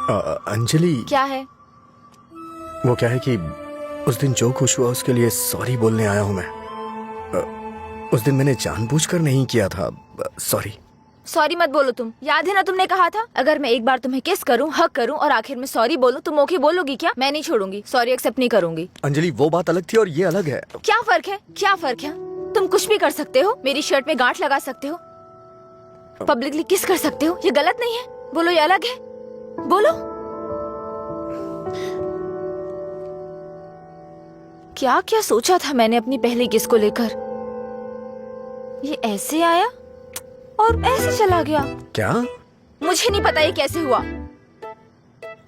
अंजलि, क्या है? वो क्या है कि उस दिन जो कुछ हुआ उसके लिए सॉरी बोलने आया हूं मैं। उस दिन मैंने जानबूझकर नहीं किया था। सॉरी। सॉरी मत बोलो तुम। याद है ना तुमने कहा था अगर मैं एक बार तुम्हें किस करूं, हक करूं और आखिर में सॉरी बोलूं तुम ओके बोलोगी क्या? मैं नहीं छोड़ूंगी, सॉरी एक्सेप्ट नहीं करूंगी। अंजलि, वो बात अलग थी और ये अलग है। क्या फर्क है? क्या फर्क है? तुम कुछ भी कर सकते हो, मेरी शर्ट में गांठ लगा सकते हो, पब्लिकली किस कर सकते हो, ये गलत नहीं है? बोलो ये अलग है? बोलो। क्या क्या सोचा था मैंने अपनी पहली किस को लेकर? ये ऐसे आया और ऐसे चला गया। क्या? मुझे नहीं पता ये कैसे हुआ।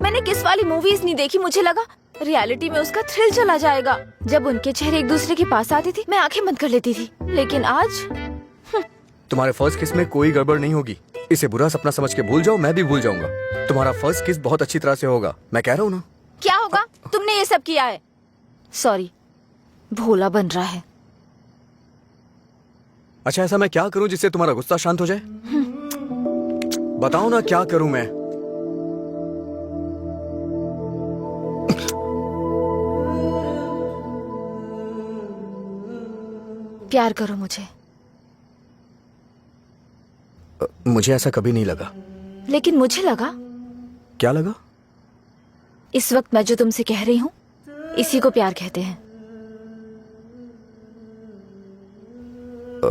मैंने किस वाली मूवीज नहीं देखी, मुझे लगा रियलिटी में उसका थ्रिल चला जाएगा। जब उनके चेहरे एक दूसरे के पास आते थे मैं आंखें बंद कर लेती थी, लेकिन आज तुम्हारे फर्स्ट किस में कोई गड़बड़ नहीं होगी। इसे बुरा सपना समझ के भूल जाओ, मैं भी भूल जाऊंगा। तुम्हारा फर्स्ट किस बहुत अच्छी तरह से होगा, मैं कह रहा हूँ ना। क्या होगा? तुमने ये सब किया है। सॉरी, भोला बन रहा है। अच्छा, ऐसा मैं क्या करूं जिससे तुम्हारा गुस्सा शांत हो जाए? बताओ ना क्या करूं मैं। प्यार करो मुझे। मुझे ऐसा कभी नहीं लगा। लेकिन मुझे लगा। क्या लगा? इस वक्त मैं जो तुमसे कह रही हूँ इसी को प्यार कहते हैं।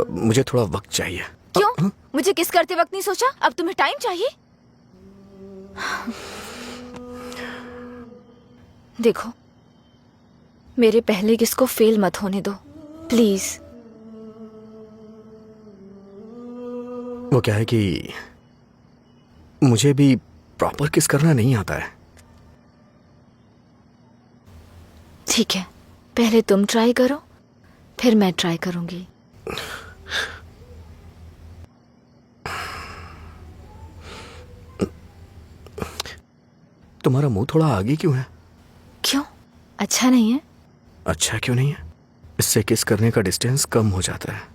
मुझे थोड़ा वक्त चाहिए। क्यों? मुझे किस करते वक्त नहीं सोचा? अब तुम्हें टाइम चाहिए? देखो, मेरे पहले किस को फेल मत होने दो प्लीज। वो क्या है कि मुझे भी प्रॉपर किस करना नहीं आता है। ठीक है, पहले तुम ट्राई करो, फिर मैं ट्राई करूंगी। तुम्हारा मुंह थोड़ा आगे क्यों है? क्यों? अच्छा नहीं है? अच्छा क्यों नहीं है? इससे किस करने का डिस्टेंस कम हो जाता है।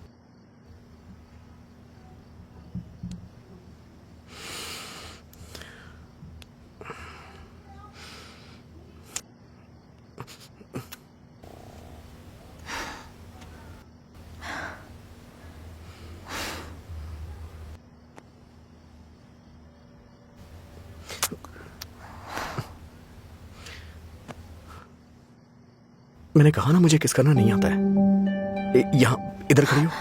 मैंने कहा ना मुझे किस करना नहीं आता है। यहाँ इधर खड़ी हो।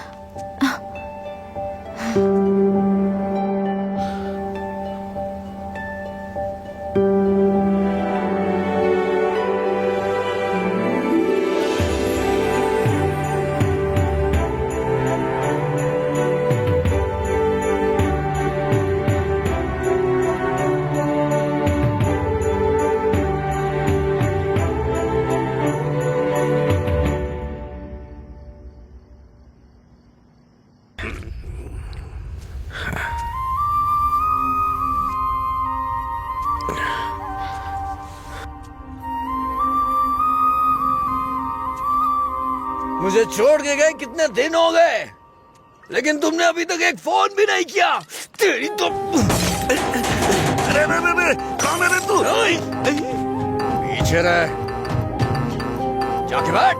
मुझे छोड़ के गए कितने दिन हो गए, लेकिन तुमने अभी तक एक फोन भी नहीं किया। तेरी तो अरे कौन है रे तू? पीछे रह, जाके बैठ।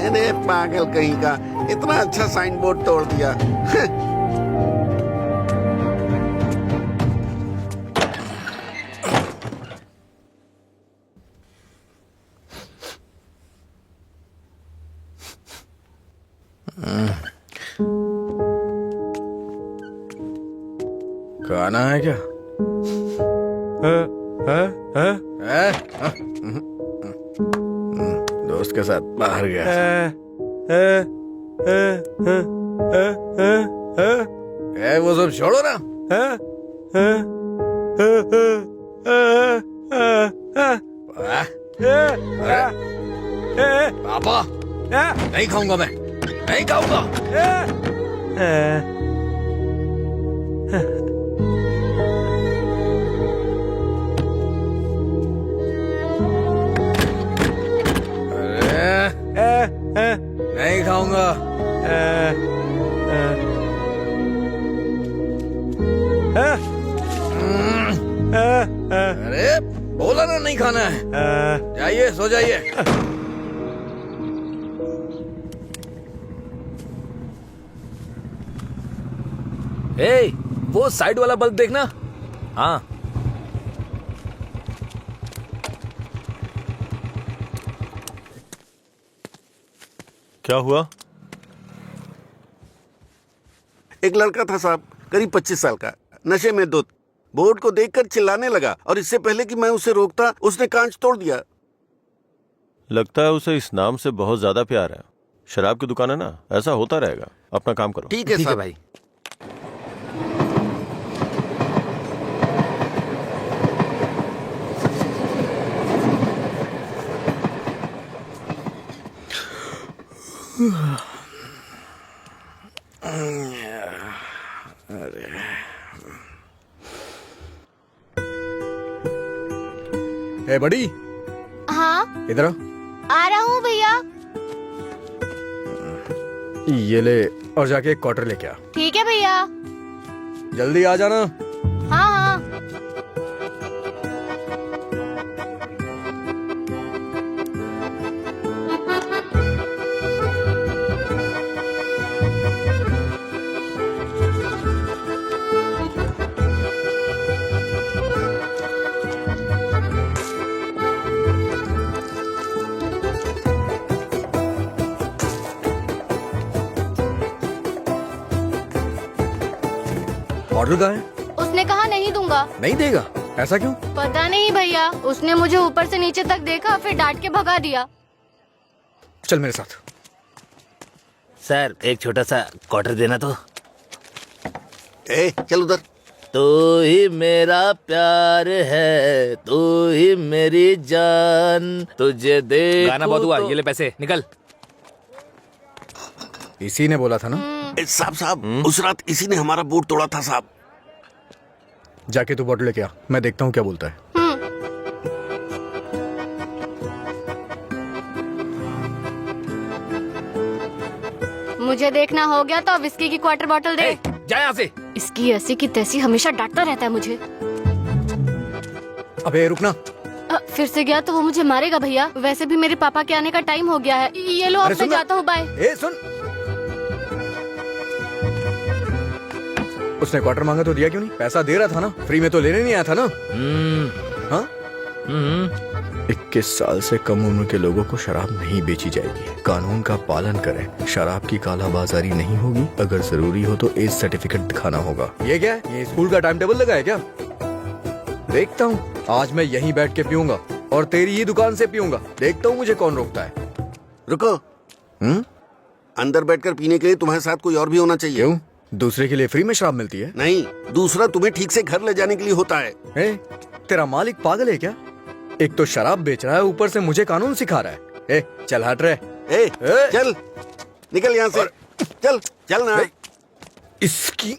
अरे पागल कहीं का, इतना अच्छा साइन बोर्ड तोड़ दिया। खाना है क्या? दोस्त के साथ बाहर गया। वो सब छोड़ो ना। पापा, नहीं खाऊंगा मैं, नहीं खाऊंगा। नहीं खाऊंगा। नहीं खाना है। जाइए सो जाइए। ए, वो साइड वाला बल्ब देखना। हाँ, क्या हुआ? एक लड़का था साहब, करीब 25 साल का, नशे में धुत, बोर्ड को देखकर चिल्लाने लगा और इससे पहले कि मैं उसे रोकता उसने कांच तोड़ दिया। लगता है उसे इस नाम से बहुत ज्यादा प्यार है। शराब की दुकान है ना, ऐसा होता रहेगा। अपना काम करो। ठीक है साहब। भाई। ए बड़ी, हाँ इधर आ रहा हूँ भैया। ये ले और जाके एक क्वार्टर लेके आ। ठीक है भैया। जल्दी आ जाना। हाँ हाँ। ऑर्डर कहाँ है? उसने कहा नहीं दूंगा। नहीं देगा? ऐसा क्यों? पता नहीं भैया, उसने मुझे ऊपर से नीचे तक देखा फिर डांट के भगा दिया। चल मेरे साथ। सर, एक छोटा सा क्वार्टर देना तो। ए चल उधर। तू ही मेरा प्यार है, तू ही मेरी जान, तुझे देखूं गाना बहुत हुआ, तो... ये ले पैसे, निकल। इसी ने बोला था ना। साहब उस रात इसी ने हमारा बोर्ड तोड़ा था साहब। जाके तू बॉटल लेके आ, मैं देखता हूँ क्या बोलता है। मुझे देखना हो गया तो विस्की की क्वार्टर बॉटल दे। जा यहाँ से। इसकी ऐसी की तैसी हमेशा डांटता रहता है मुझे। अबे रुकना। फिर से गया तो वो मुझे मारेगा भैया। वैसे भी मेरे पापा के आने का टाइम हो गया है। ये लो, अब मैं जाता हूँ, बाय। ए सुन, उसने क्वार्टर मांगा तो दिया क्यों नहीं? पैसा दे रहा था ना, फ्री में तो लेने नहीं आया था ना। हाँ? 21 साल से कम उम्र के लोगों को शराब नहीं बेची जाएगी। कानून का पालन करें। शराब की कालाबाजारी नहीं होगी। अगर जरूरी हो तो एज सर्टिफिकेट दिखाना होगा। ये क्या है? ये स्कूल का टाइम टेबल लगा है क्या? देखता हूँ, आज मैं यहीं बैठ के पीऊंगा और तेरी ही दुकान से पीऊंगा। देखता हूँ मुझे कौन रोकता है। रुको। अंदर बैठकर पीने के लिए तुम्हारे साथ कोई और भी होना चाहिए। क्यों? दूसरे के लिए फ्री में शराब मिलती है? नहीं, दूसरा तुम्हें ठीक से घर ले जाने के लिए होता है। तेरा मालिक पागल है क्या? एक तो शराब बेच रहा है, ऊपर से मुझे कानून सिखा रहा है। चल हट रहे। चल निकल यहाँ से। चल चल ना। इसकी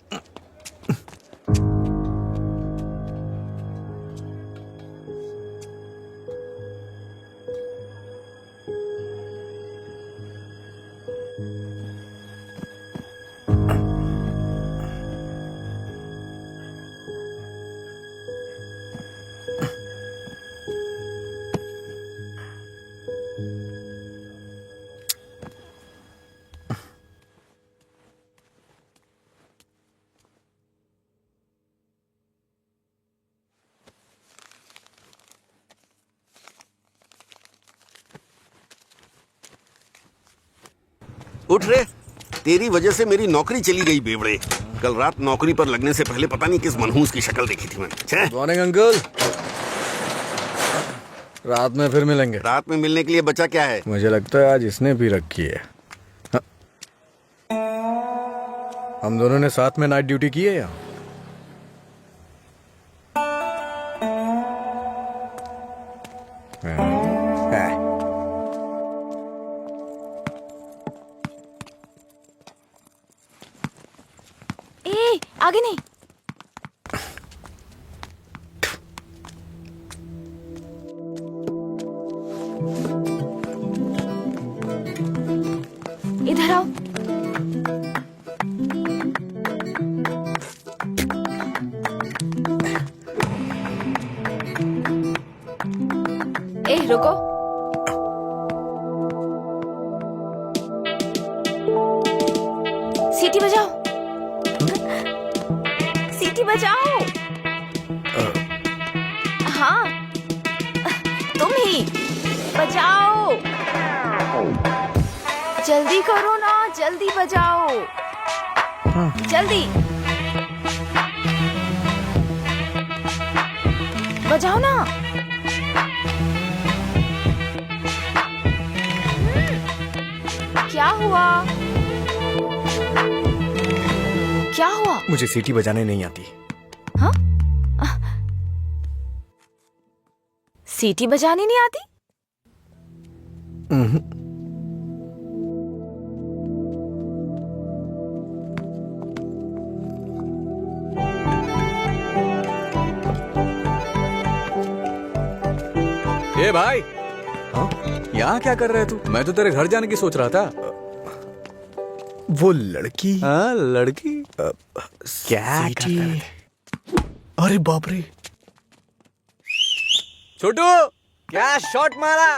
उठ रे, तेरी वजह से मेरी नौकरी चली गई बेवड़े। कल रात नौकरी पर लगने से पहले पता नहीं किस मनहूस की शक्ल देखी थी मैंने। Morning uncle. रात में फिर मिलेंगे। रात में मिलने के लिए बचा क्या है? मुझे लगता है आज इसने भी रखी है। हाँ। हम दोनों ने साथ में नाइट ड्यूटी की है या? आगे नहीं। इधर आओ। रुको। सीटी बजाओ, सीटी बजाओ। हाँ, तुम ही बजाओ। जल्दी करो ना, जल्दी बजाओ। जल्दी बजाओ ना। क्या हुआ? क्या हुआ? मुझे सीटी बजाने नहीं आती। हाँ? सीटी बजानी नहीं आती? ए भाई, हाँ? यहाँ क्या कर रहे तू? मैं तो तेरे घर जाने की सोच रहा था। वो लड़की हाँ, लड़की क्या सीटी? अरे बाप रे, छोटू क्या शॉट मारा।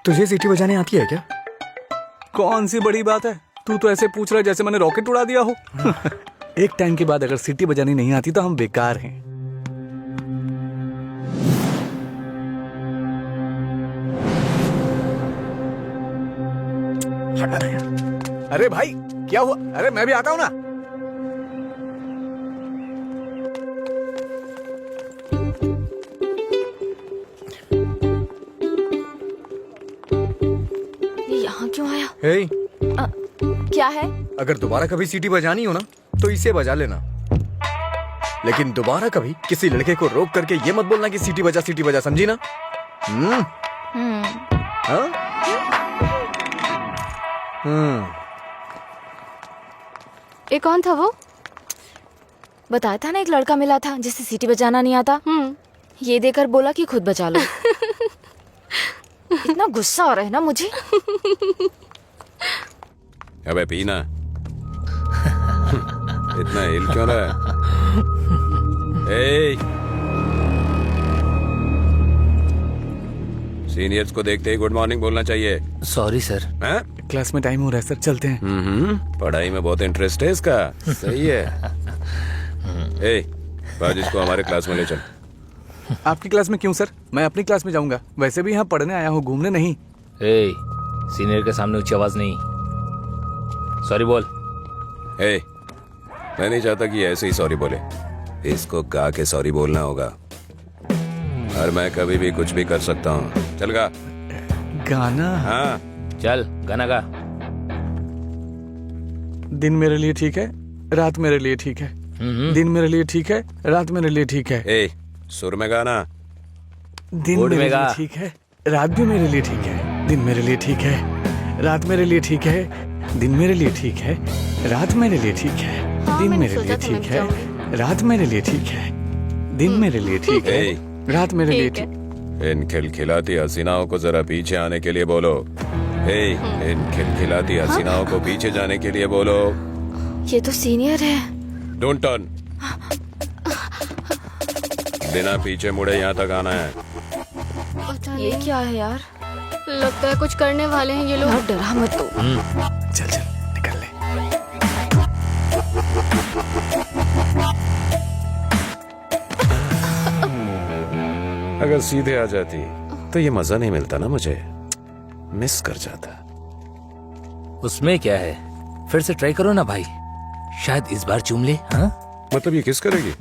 तुझे सीटी बजाने आती है क्या? कौन सी बड़ी बात है, तू तो ऐसे पूछ रहा है जैसे मैंने रॉकेट उड़ा दिया हो। एक टाइम के बाद अगर सीटी बजानी नहीं आती तो हम बेकार हैं। हटा यार। अरे भाई क्या हुआ? अरे मैं भी आता हूं ना। ये यहाँ क्यों आया? हे, क्या है? अगर दोबारा कभी सीटी बजानी हो ना तो इसे बजा लेना, लेकिन दोबारा कभी किसी लड़के को रोक करके ये मत बोलना कि सीटी बजा, समझी ना? हाँ? ये कौन था वो? बताया था ना, एक लड़का मिला था जिसे सीटी बजाना नहीं आता। ये देकर बोला कि खुद बजा लो। इतना गुस्सा आ रहा है ना मुझे। अबे पीना। इतना हिल क्यों रहा है? ए, सीनियर्स को देखते ही गुड मॉर्निंग बोलना चाहिए। Sorry sir. हैं? क्लास में टाइम हो रहा है सर, चलते हैं। पढ़ाई में बहुत इंटरेस्ट है इसका। सही है। ए, बाज इसको हमारे क्लास में ले चल। आपकी क्लास में क्यों सर? मैं अपनी क्लास में जाऊंगा। वैसे भी यहाँ पढ़ने आया हूँ, घूमने नहीं। ए, सीनियर के सामने ऊंची आवाज नहीं। सॉरी बोल। ए, मैं नहीं चाहता कि ऐसे ही सॉरी बोले। इसको गा के सॉरी बोलना होगा। और मैं कभी भी कुछ भी कर सकता हूँ। चल गा। गाना? हाँ चल गाना गा। दिन मेरे लिए ठीक है, रात मेरे लिए ठीक है। दिन मेरे लिए ठीक है, रात मेरे लिए ठीक है। ए, सुर में गाना। दिन बोर्ड मेरे में लिए गा। ठीक है, रात भी मेरे लिए ठीक है। दिन मेरे लिए ठीक है, रात मेरे लिए ठीक है। दिन मेरे लिए ठीक है, रात मेरे लिए ठीक है। दिन मैंने मेरे सोचा लिए था ठीक मैं है, जाऊंगी। रात मेरे लिए ठीक है। दिन मेरे लिए ठीक है, ए, रात मेरे लिए ठीक है। ठीक। इन खिलखिलाती हसीनाओं को जरा पीछे आने के लिए बोलो। ए, इन खिलखिलाती हसीनाओं को पीछे जाने के लिए बोलो। ये तो सीनियर है। Don't turn. बिना पीछे मुड़े यहाँ तक आना है। पता ये नहीं, क्या है यार? लगता है कुछ करने वाले हैं ये लोग। यार डरा मत तू। चल चल निकल ले। अगर सीधे आ जाती तो ये मजा नहीं मिलता ना मुझे। मिस कर जाता। उसमें क्या है, फिर से ट्राई करो ना भाई, शायद इस बार चूम ले। हाँ? मतलब ये किस करेगी?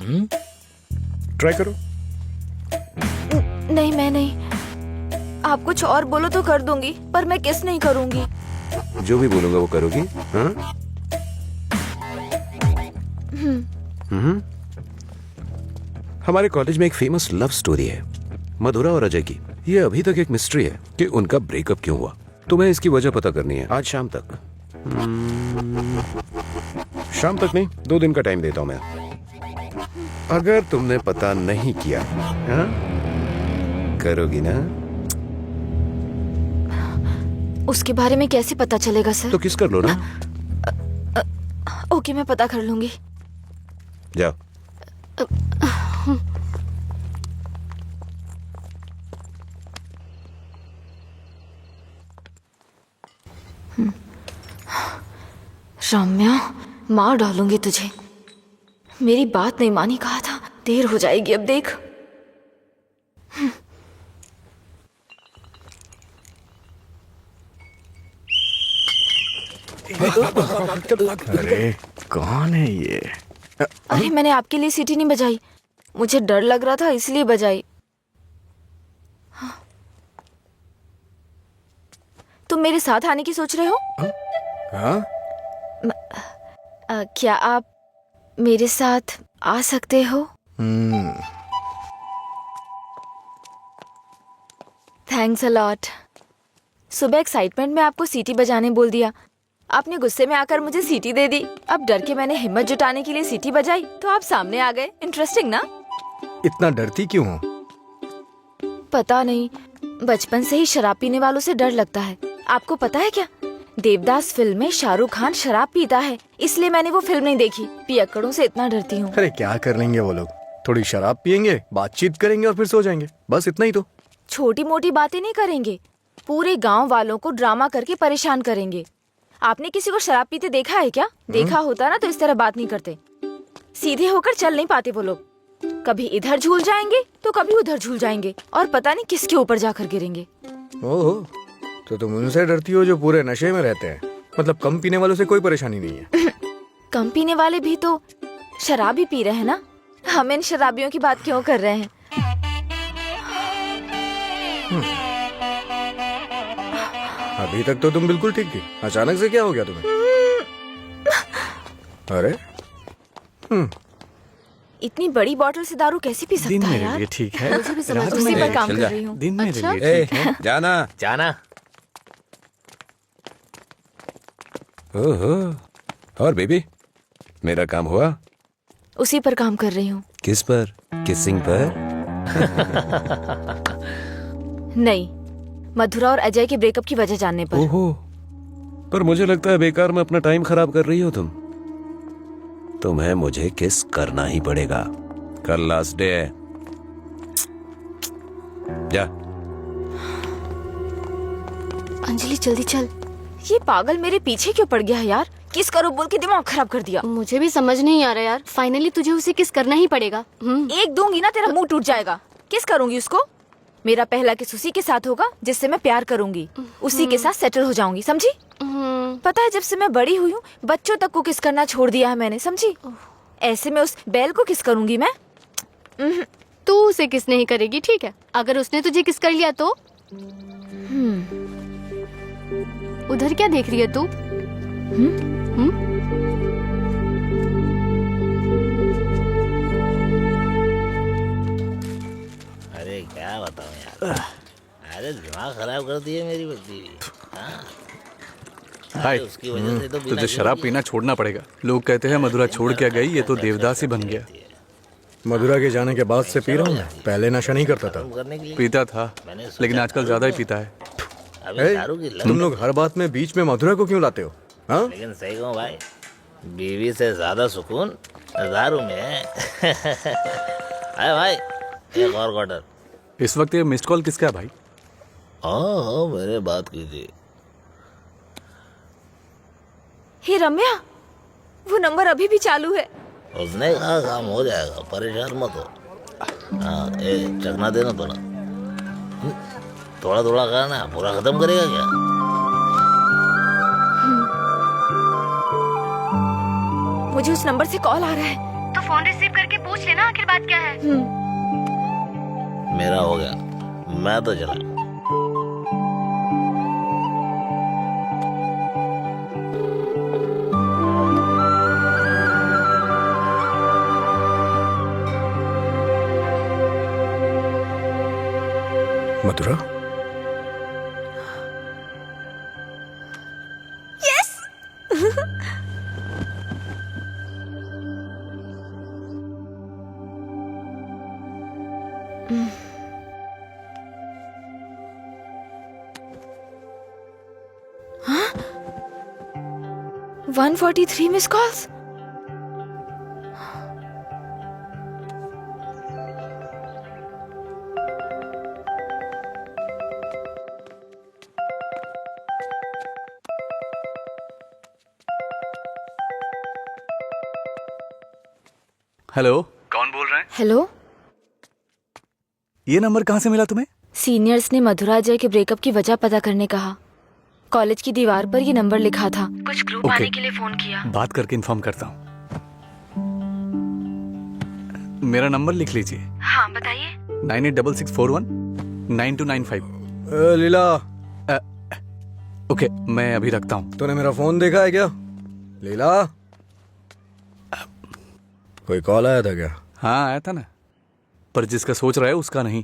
ट्राई करो। नहीं, मैं नहीं। आप कुछ और बोलो तो कर दूंगी, पर मैं किस नहीं करूंगी। जो भी बोलूंगा वो करोगी? हाँ? हमारे कॉलेज में एक फेमस लव स्टोरी है, मधुरा और अजय की। ये अभी तक एक मिस्ट्री है कि उनका ब्रेकअप क्यों हुआ। तुम्हें इसकी वजह पता करनी है आज शाम तक। शाम तक नहीं, 2 दिन का टाइम देता हूं मैं। अगर तुमने पता नहीं किया, हाँ? करोगी ना? उसके बारे में कैसे पता चलेगा सर? तो किस कर लो ना। ओके, मैं पता कर लूंगी। जाओ। रम्या, मार डालूंगी तुझे। मेरी बात नहीं मानी, कहा था। देर हो जाएगी अब देख। अरे कौन है ये? अरे मैंने आपके लिए सीटी नहीं बजाई, मुझे डर लग रहा था इसलिए बजाई। तुम मेरे साथ आने की सोच रहे हो? हाँ? क्या आप मेरे साथ आ सकते हो? Thanks a lot. सुबह एक्साइटमेंट में आपको सीटी बजाने बोल दिया, आपने गुस्से में आकर मुझे सीटी दे दी। अब डर के मैंने हिम्मत जुटाने के लिए सीटी बजाई तो आप सामने आ गए। इंटरेस्टिंग ना? इतना डरती क्यों हो? पता नहीं, बचपन से ही शराब पीने वालों से डर लगता है। आपको पता है क्या, देवदास फिल्म में शाहरुख खान शराब पीता है, इसलिए मैंने वो फिल्म नहीं देखी। पियक्कड़ों से इतना डरती हूँ। अरे क्या कर लेंगे वो लोग? थोड़ी शराब पियेंगे, बातचीत करेंगे और फिर सो जाएंगे, बस इतना ही तो। छोटी मोटी बातें नहीं करेंगे, पूरे गांव वालों को ड्रामा करके परेशान करेंगे। आपने किसी को शराब पीते देखा है क्या? देखा होता ना तो इस तरह बात नहीं करते। सीधे होकर चल नहीं पाते वो लोग, कभी इधर झूल जाएंगे तो कभी उधर झूल जाएंगे और पता नहीं किसके ऊपर जाकर गिरेंगे। ओहो, तो तुम उनसे डरती हो जो पूरे नशे में रहते हैं। मतलब कम पीने वालों से कोई परेशानी नहीं है। कम पीने वाले भी तो शराब ही पी रहे हैं ना। हम इन शराबियों की बात क्यों कर रहे हैं? अभी तक तो तुम बिल्कुल ठीक थी, अचानक से क्या हो गया तुम्हें? अरे इतनी बड़ी बोतल से दारू कैसे पी सकता है यार? ठीक है, मुझे भी समझ उसी पर काम कर रही हूँ। दिन मेरे अच्छा? लिए ठीक है। जाना। जाना। ओहो, और बेबी, मेरा काम हुआ? उसी पर काम कर रही हूँ। किस पर? किसिंग पर? नहीं, मधुरा और अजय के ब्रेकअप की वजह जानने पर। ओहो, पर मुझे लगता है बेकार में अपना टाइम खराब कर रही हो तुम। तुम्हें मुझे किस करना ही पड़ेगा। कल लास्ट डे है। जा। अंजलि जल्दी चल। ये पागल मेरे पीछे क्यों पड़ गया है यार? किस करो बोल के दिमाग खराब कर दिया। मुझे भी समझ नहीं आ रहा यार। फाइनली तुझे उसे किस करना ही पड़ेगा। एक दूंगी ना तेरा मुंह टूट जाएगा। किस करूंगी उसको? मेरा पहला किस उसी के साथ होगा जिससे मैं प्यार करूंगी, उसी के साथ सेटल हो जाऊंगी, समझी? पता है जब से मैं बड़ी हुई हूँ बच्चों तक को किस करना छोड़ दिया है मैंने, समझी? ऐसे में उस बैल को किस करूंगी मैं? तू उसे किस नहीं करेगी, ठीक है? अगर उसने तुझे किस कर लिया तो? उधर क्या देख रही है तू? अरे क्या बताऊं यार, अरे दिमाग खराब कर दिए मेरी बच्ची। हाय, उसकी वजह से तो तुझे शराब पीना छोड़ना पड़ेगा। लोग कहते हैं मधुरा छोड़ के गई, ये तो देवदास ही बन गया। मधुरा के जाने के बाद से पी रहा हूँ मैं, पहले नशा नहीं करता था। करने के लिए पीता था, लेकिन आजकल ज्यादा ही पीता है। अभी ए, दारू की लत। तुम लोग हर बात में बीच में मधुरा को क्यों लाते हो? हाँ? लेकिन सही कहूँ भाई, बीवी से ज्यादा सुकून दारू में है। अरे भाई, एक और क्वार्टर। इस वक्त ये मिस्ड कॉल किसका है भाई? हाँ मेरे बात कीजिए। हे रम्या, वो नंबर अभी भी चालू है। उसने कहा काम हो जाएगा, परेशान मत हो। हाँ, चखना देना थोड़ा। थोड़ा थोड़ा खाना, पूरा खत्म करेगा क्या? मुझे उस नंबर से कॉल आ रहा है। तो फोन रिसीव करके पूछ लेना आखिर बात क्या है। मेरा हो गया, मैं तो चला। मधुरा? हाँ? 143 मिस कॉल्स। हेलो, कौन बोल रहे हैं? हेलो, ये नंबर कहाँ से मिला तुम्हें? सीनियर्स ने मधुरा अजय के ब्रेकअप की वजह पता करने कहा। कॉलेज की दीवार पर ये नंबर लिखा था। कुछ ग्रुप आने के लिए फोन किया। बात करके इन्फॉर्म करता हूँ। मेरा नंबर लिख लीजिए। हाँ बताइए। 9866419295। लीला, ओके, मैं अभी रखता हूँ। तूने मेरा फोन देखा है क्या? लीला, कोई कॉल आया था क्या? हाँ आया था ना, पर जिसका सोच रहा है उसका नहीं।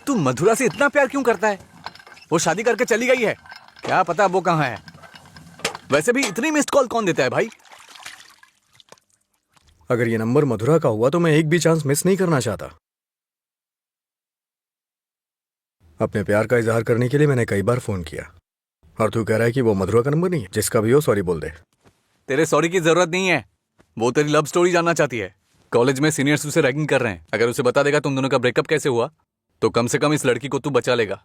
तू मधुरा से इतना प्यार क्यों करता है? वो शादी करके चली गई है, क्या पता वो कहाँ है। वैसे भी इतनी मिस्ड कॉल कौन देता है भाई? अगर ये नंबर मधुरा का हुआ तो मैं एक भी चांस मिस नहीं करना चाहता। अपने प्यार का इजहार करने के लिए मैंने कई बार फोन किया, और तू कह रहा है कि वो मधुरा का नंबर नहीं है? जिसका भी हो सॉरी बोल दे। तेरे सॉरी की जरूरत नहीं है, वो तेरी लव स्टोरी जानना चाहती है। कॉलेज में सीनियर्स उसे रैगिंग कर रहे हैं। अगर उसे बता देगा तुम दोनों का ब्रेकअप कैसे हुआ तो कम से कम इस लड़की को तू बचा लेगा।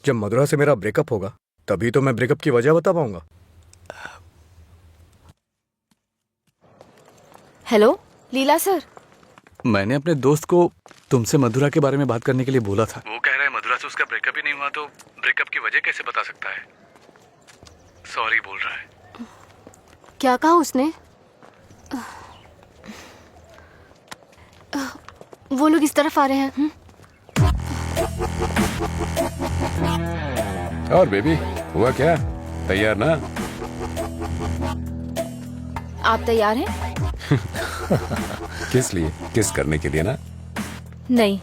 जब मधुरा से मेरा ब्रेकअप होगा तभी तो मैं ब्रेकअप की वजह बता पाऊंगा। हेलो लीला सर। मैंने अपने दोस्त को तुमसे मधुरा के बारे में बात करने के लिए बोला था। वो कह रहा है मधुरा से उसका ब्रेकअप ही नहीं हुआ तो ब्रेकअप की वजह कैसे बता सकता है। सॉरी बोल रहा है। क्या कहा उसने? वो लोग इस तरफ आ रहे हैं। और बेबी, हुआ क्या? तैयार ना? आप तैयार हैं? किस लिए? किस करने के लिए ना? नहीं,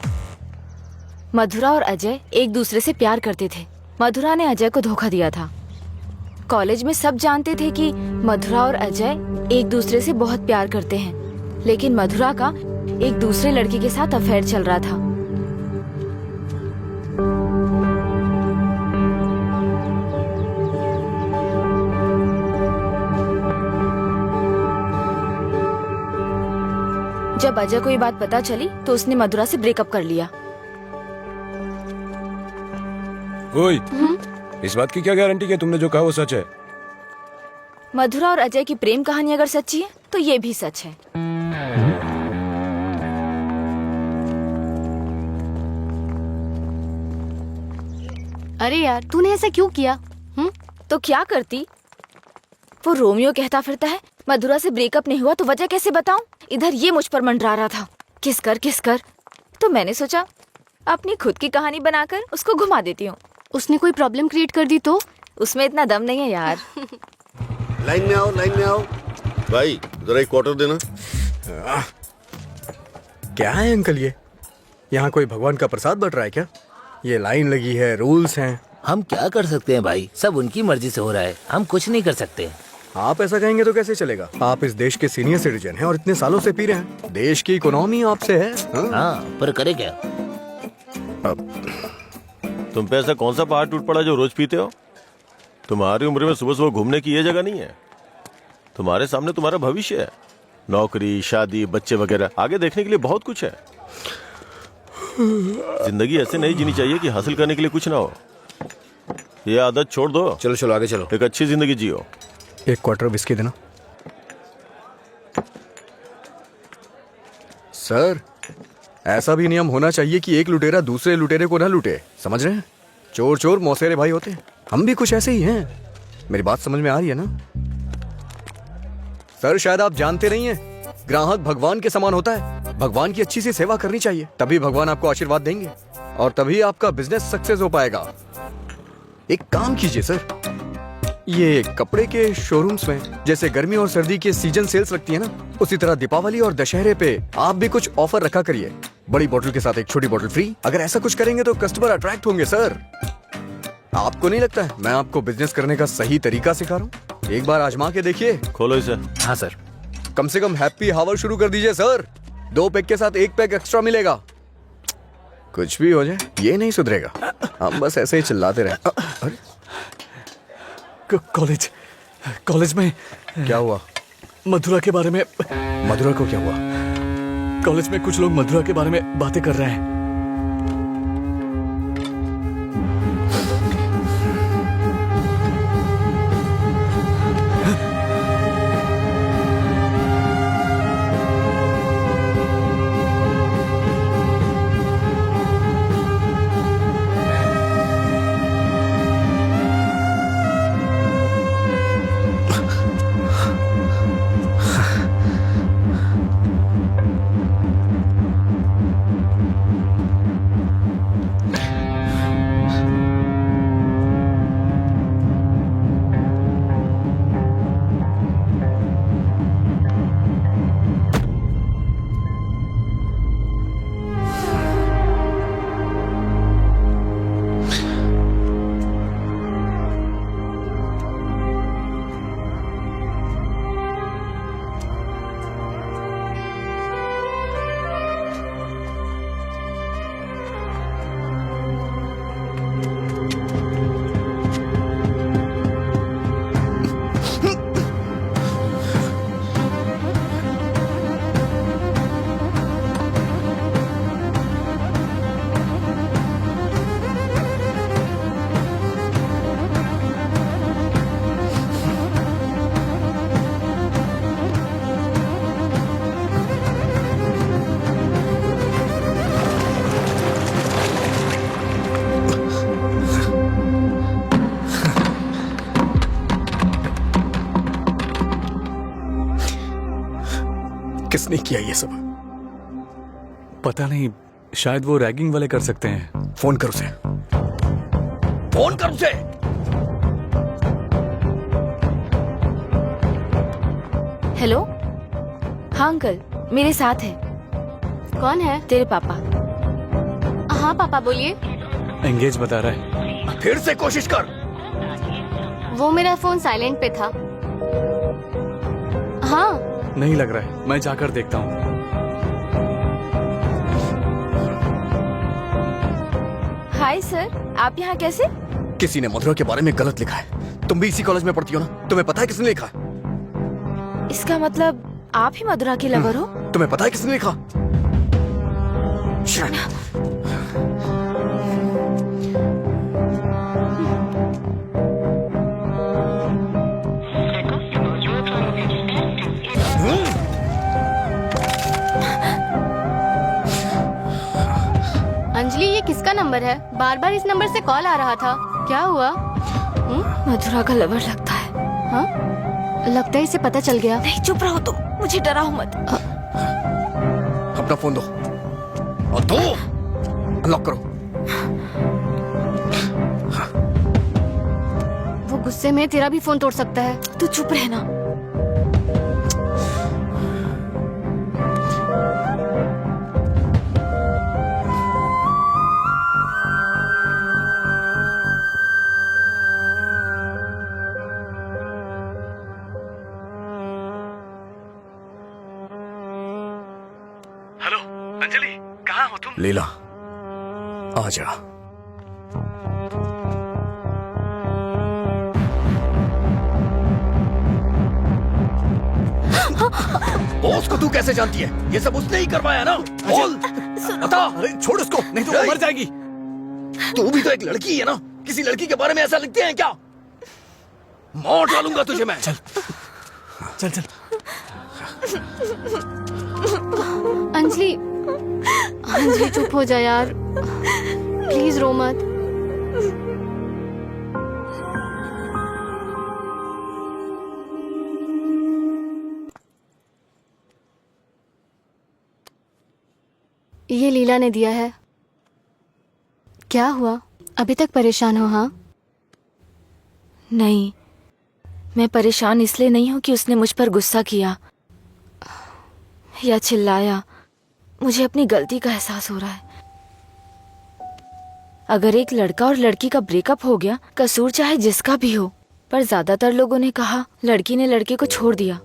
मधुरा और अजय एक दूसरे से प्यार करते थे। मधुरा ने अजय को धोखा दिया था। कॉलेज में सब जानते थे कि मधुरा और अजय एक दूसरे से बहुत प्यार करते हैं, लेकिन मधुरा का एक दूसरे लड़के के साथ अफेयर चल रहा था। जब अजय को ये बात पता चली तो उसने मधुरा से ब्रेकअप कर लिया। ओए, इस बात की क्या गारंटी कि तुमने जो कहा वो सच है? मधुरा और अजय की प्रेम कहानी अगर सच्ची है तो ये भी सच है। अरे यार, तूने ऐसा क्यों किया? तो क्या करती? वो रोमियो कहता फिरता है मधुरा से ब्रेकअप नहीं हुआ तो वजह कैसे बताऊं? इधर ये मुझ पर मंडरा रहा था किस कर। तो मैंने सोचा अपनी खुद की कहानी बनाकर उसको घुमा देती हूँ। उसने कोई प्रॉब्लम क्रिएट कर दी तो? उसमें इतना दम नहीं है यार। लाइन में आओ, लाइन में आओ। भाई जरा एक क्वार्टर देना। क्या है अंकल ये? यहाँ कोई भगवान का प्रसाद बट रहा है क्या? ये लाइन लगी है, रूल्स हैं। हम क्या कर सकते हैं भाई, सब उनकी मर्जी से हो रहा है, हम कुछ नहीं कर सकते। आप ऐसा कहेंगे तो कैसे चलेगा? आप इस देश के सीनियर सिटीजन हैं और इतने सालों से पी रहे हैं। देश की इकोनॉमी आपसे है। हाँ, पर करे क्या? तुम पे ऐसा कौन सा पहाड़ टूट पड़ा जो रोज पीते हो? तुम्हारी उम्र में सुबह सुबह घूमने की ये जगह नहीं है। तुम्हारे सामने तुम्हारा भविष्य है, नौकरी, शादी, बच्चे वगैरह। आगे देखने के लिए बहुत कुछ है। जिंदगी ऐसे नहीं जीनी चाहिए कि हासिल करने के लिए कुछ ना हो। ये आदत छोड़ दो। चलो चलो आगे चलो। एक अच्छी जिंदगी जियो। एक क्वार्टर विस्की देना। सर, ऐसा भी नियम होना चाहिए कि एक लुटेरा दूसरे लुटेरे को ना लूटे। समझ रहे हैं? चोर चोर मौसेरे भाई होते हैं। हम भी कुछ ऐसे ही हैं। मेरी बात समझ में आ रही है ना? सर, शायद आप जानते नहीं हैं, ग्राहक भगवान के समान होता है। भगवान की अच्छी सी सेवा करनी चाहिए, तभी भगवान आपको आशीर्वाद देंगे और तभी आपका बिजनेस सक्सेस हो पाएगा। एक काम कीजिए सर, ये कपड़े के शोरूम्स में जैसे गर्मी और सर्दी के सीजन सेल्स लगती है ना, उसी तरह दीपावली और दशहरे पे आप भी कुछ ऑफर रखा करिए। बड़ी बोतल के साथ एक छोटी बोतल फ्री। अगर ऐसा कुछ करेंगे तो कस्टमर अट्रैक्ट होंगे। सर, आपको नहीं लगता है मैं आपको बिजनेस करने का सही तरीका सिखा रहा हूँ? एक बार आजमा के देखिए। खोलो इसे। हाँ सर। कम से कम हैप्पी हावर शुरू कर दीजिए सर। 2 पैक के साथ 1 पैक एक्स्ट्रा मिलेगा। कुछ भी हो जाए ये नहीं सुधरेगा। हम बस ऐसे ही चिल्लाते रहे। अरे कॉलेज में क्या हुआ? मधुरा के बारे में। मधुरा को क्या हुआ? कॉलेज में कुछ लोग मधुरा के बारे में बातें कर रहे हैं। किसने किया ये सब? पता नहीं, शायद वो रैगिंग वाले कर सकते हैं। फोन कर उसे। फोन कर उसे। हेलो। हाँ अंकल, मेरे साथ है। कौन है? तेरे पापा। हाँ पापा बोलिए। एंगेज बता रहा है। फिर से कोशिश कर। वो मेरा फोन साइलेंट पे था। हाँ। नहीं लग रहा है, मैं जाकर देखता हूँ। हाय सर, आप यहाँ कैसे? किसी ने मधुरा के बारे में गलत लिखा है। तुम भी इसी कॉलेज में पढ़ती हो ना? तुम्हें पता है किसने लिखा? इसका मतलब आप ही मधुरा के लवर हो? तुम्हें पता है किसने लिखा? Shit. अंजलि, ये किसका नंबर है? बार बार इस नंबर से कॉल आ रहा था। क्या हुआ? मधुरा का लवर लगता है। हाँ, लगता है इसे पता चल गया। नहीं, चुप रहो तुम, मुझे डराओ मत। अपना फोन दो और दो। अनलॉक करो। वो गुस्से में तेरा भी फोन तोड़ सकता है। तू चुप रहना। हेलो अंजलि, कहाँ हो तुम? लीला, आ जा। बॉस को तू कैसे जानती है? ये सब उसने ही करवाया ना? बोल, बता। अरे छोड़ उसको, नहीं तो वो मर जाएगी। तू भी तो एक लड़की है ना? किसी लड़की के बारे में ऐसा लिखते हैं क्या? मार डालूंगा तुझे मैं। चल चल। अंजलि, अंजलि चुप हो जा यार, प्लीज रो मत। ये लीला ने दिया है। क्या हुआ, अभी तक परेशान हो? हाँ। नहीं, मैं परेशान इसलिए नहीं हूँ कि उसने मुझ पर गुस्सा किया या चिल्लाया। मुझे अपनी गलती का एहसास हो रहा है। अगर एक लड़का और लड़की का ब्रेकअप हो गया, कसूर चाहे जिसका भी हो, पर ज्यादातर लोगों ने कहा लड़की ने लड़के को छोड़ दिया।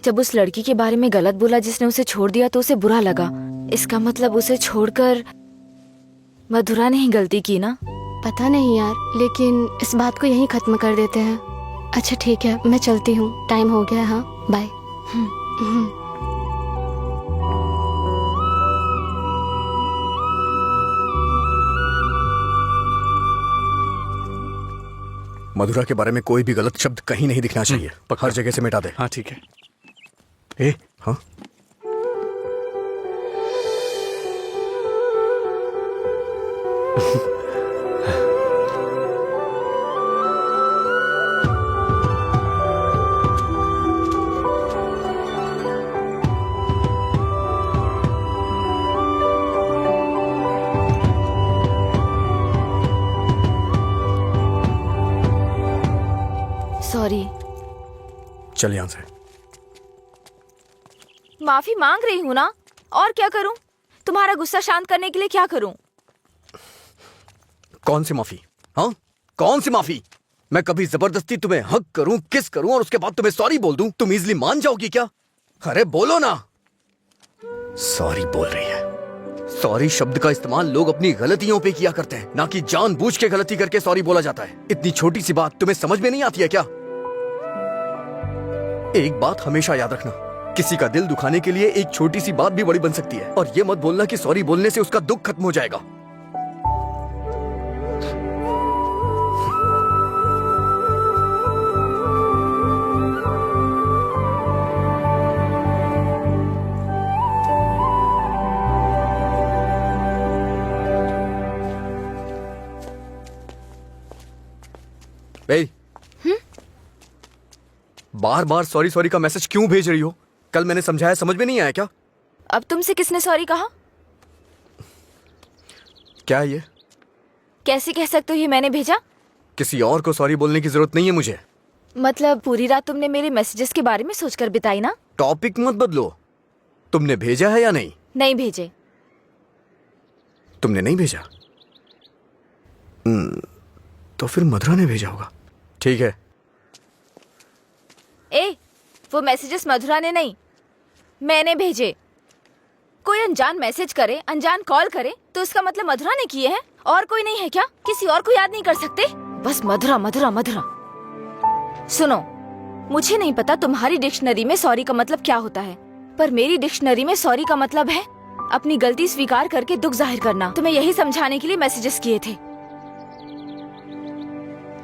जब उस लड़की के बारे में गलत बोला जिसने उसे छोड़ दिया तो उसे बुरा लगा। इसका मतलब उसे छोड़कर मधुरा ने ही गलती की ना? पता नहीं यार, लेकिन इस बात को यहीं खत्म कर देते हैं। अच्छा ठीक है, मैं चलती हूँ, टाइम हो गया। हाँ बाय। मधुरा के बारे में कोई भी गलत शब्द कहीं नहीं दिखना चाहिए। हर जगह से मिटा दे। हाँ ठीक है। ए, हाँ। सॉरी। चल यहाँ से। माफी मांग रही हूँ ना, और क्या करूँ? तुम्हारा गुस्सा शांत करने के लिए क्या करूँ? कौन सी माफी? हाँ, कौन सी माफी? मैं कभी जबरदस्ती तुम्हें हक करूं, किस करूं और उसके बाद तुम्हें सॉरी बोल दूं, तुम इजीली मान जाओगी क्या? अरे बोलो ना। सॉरी बोल रही है। सॉरी शब्द का इस्तेमाल लोग अपनी गलतियों पे किया करते हैं, ना कि जानबूझ के गलती करके सॉरी बोला जाता है। इतनी छोटी सी बात तुम्हें समझ में नहीं आती है क्या? एक बात हमेशा याद रखना, किसी का दिल दुखाने के लिए एक छोटी सी बात भी बड़ी बन सकती है। और ये मत बोलना कि सॉरी बोलने से उसका दुख खत्म हो जाएगा। बार बार सॉरी सॉरी का मैसेज क्यों भेज रही हो? कल मैंने समझाया, समझ में नहीं आया क्या? अब तुमसे किसने सॉरी कहा? क्या है ये? कैसे कह सकते हो ये मैंने भेजा? किसी और को सॉरी बोलने की जरूरत नहीं है मुझे। मतलब पूरी रात तुमने मेरे मैसेजेस के बारे में सोचकर बिताई ना? टॉपिक मत बदलो। तुमने भेजा है या नहीं? नहीं भेजे। तुमने नहीं भेजा? तो फिर मधुरा ने भेजा होगा। ठीक है। ए, वो मैसेजेस मधुरा ने नहीं, मैंने भेजे। कोई अनजान मैसेज करे, अनजान कॉल करे तो इसका मतलब मधुरा ने किए हैं? और कोई नहीं है क्या? किसी और को याद नहीं कर सकते? बस मधुरा मधुरा मधुरा। सुनो, मुझे नहीं पता तुम्हारी डिक्शनरी में सॉरी का मतलब क्या होता है, पर मेरी डिक्शनरी में सॉरी का मतलब है अपनी गलती स्वीकार करके दुख जाहिर करना। तुम्हें यही समझाने के लिए मैसेजेस किए थे।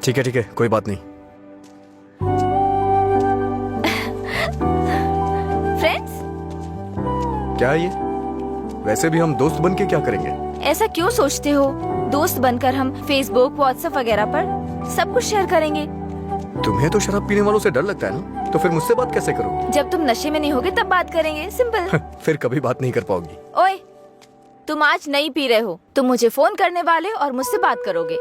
ठीक है, कोई बात नहीं। फ्रेंड्स? क्या है ये? वैसे भी हम दोस्त बन के क्या करेंगे? ऐसा क्यों सोचते हो? दोस्त बनकर हम फेसबुक, व्हाट्सएप वगैरह पर सब कुछ शेयर करेंगे। तुम्हें तो शराब पीने वालों से डर लगता है ना, तो फिर मुझसे बात कैसे करोगी? जब तुम नशे में नहीं होगे तब बात करेंगे, सिंपल। फिर कभी बात नहीं कर पाओगी। ओए, तुम आज नहीं पी रहे हो, तुम मुझे फोन करने वाले और मुझसे बात करोगे।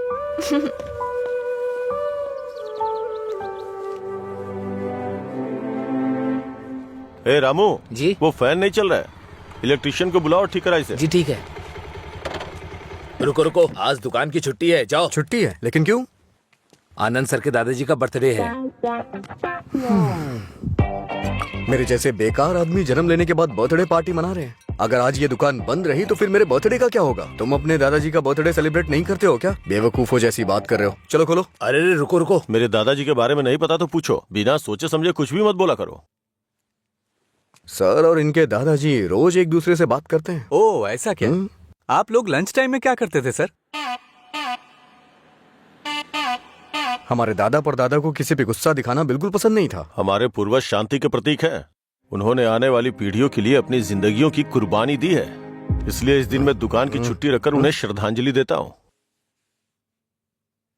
ए रामू जी? वो फैन नहीं चल रहा है, इलेक्ट्रिशियन को बुलाओ, ठीक कराई से। जी ठीक है। रुको रुको, आज दुकान की छुट्टी है, जाओ। छुट्टी है? लेकिन क्यों? आनंद सर के दादाजी का बर्थडे है। मेरे जैसे बेकार आदमी जन्म लेने के बाद बर्थडे पार्टी मना रहे हैं। अगर आज ये दुकान बंद रही तो फिर मेरे बर्थडे का क्या होगा? तुम अपने दादाजी का बर्थडे सेलिब्रेट नहीं करते हो क्या? बेवकूफों जैसी बात कर रहे हो। चलो खोलो। अरे रुको रुको, मेरे दादाजी के बारे में नहीं पता तो पूछो, बिना सोचे समझे कुछ भी मत बोला करो। सर और इनके दादाजी रोज एक दूसरे से बात करते हैं। ओ ऐसा क्या? आप लोग लंच टाइम में क्या करते थे सर? हमारे दादा परदादा को किसी पे गुस्सा दिखाना बिल्कुल पसंद नहीं था। हमारे पूर्वज शांति के प्रतीक हैं। उन्होंने आने वाली पीढ़ियों के लिए अपनी जिंदगियों की कुर्बानी दी है, इसलिए इस दिन मैं दुकान की छुट्टी रखकर उन्हें श्रद्धांजलि देता हूँ।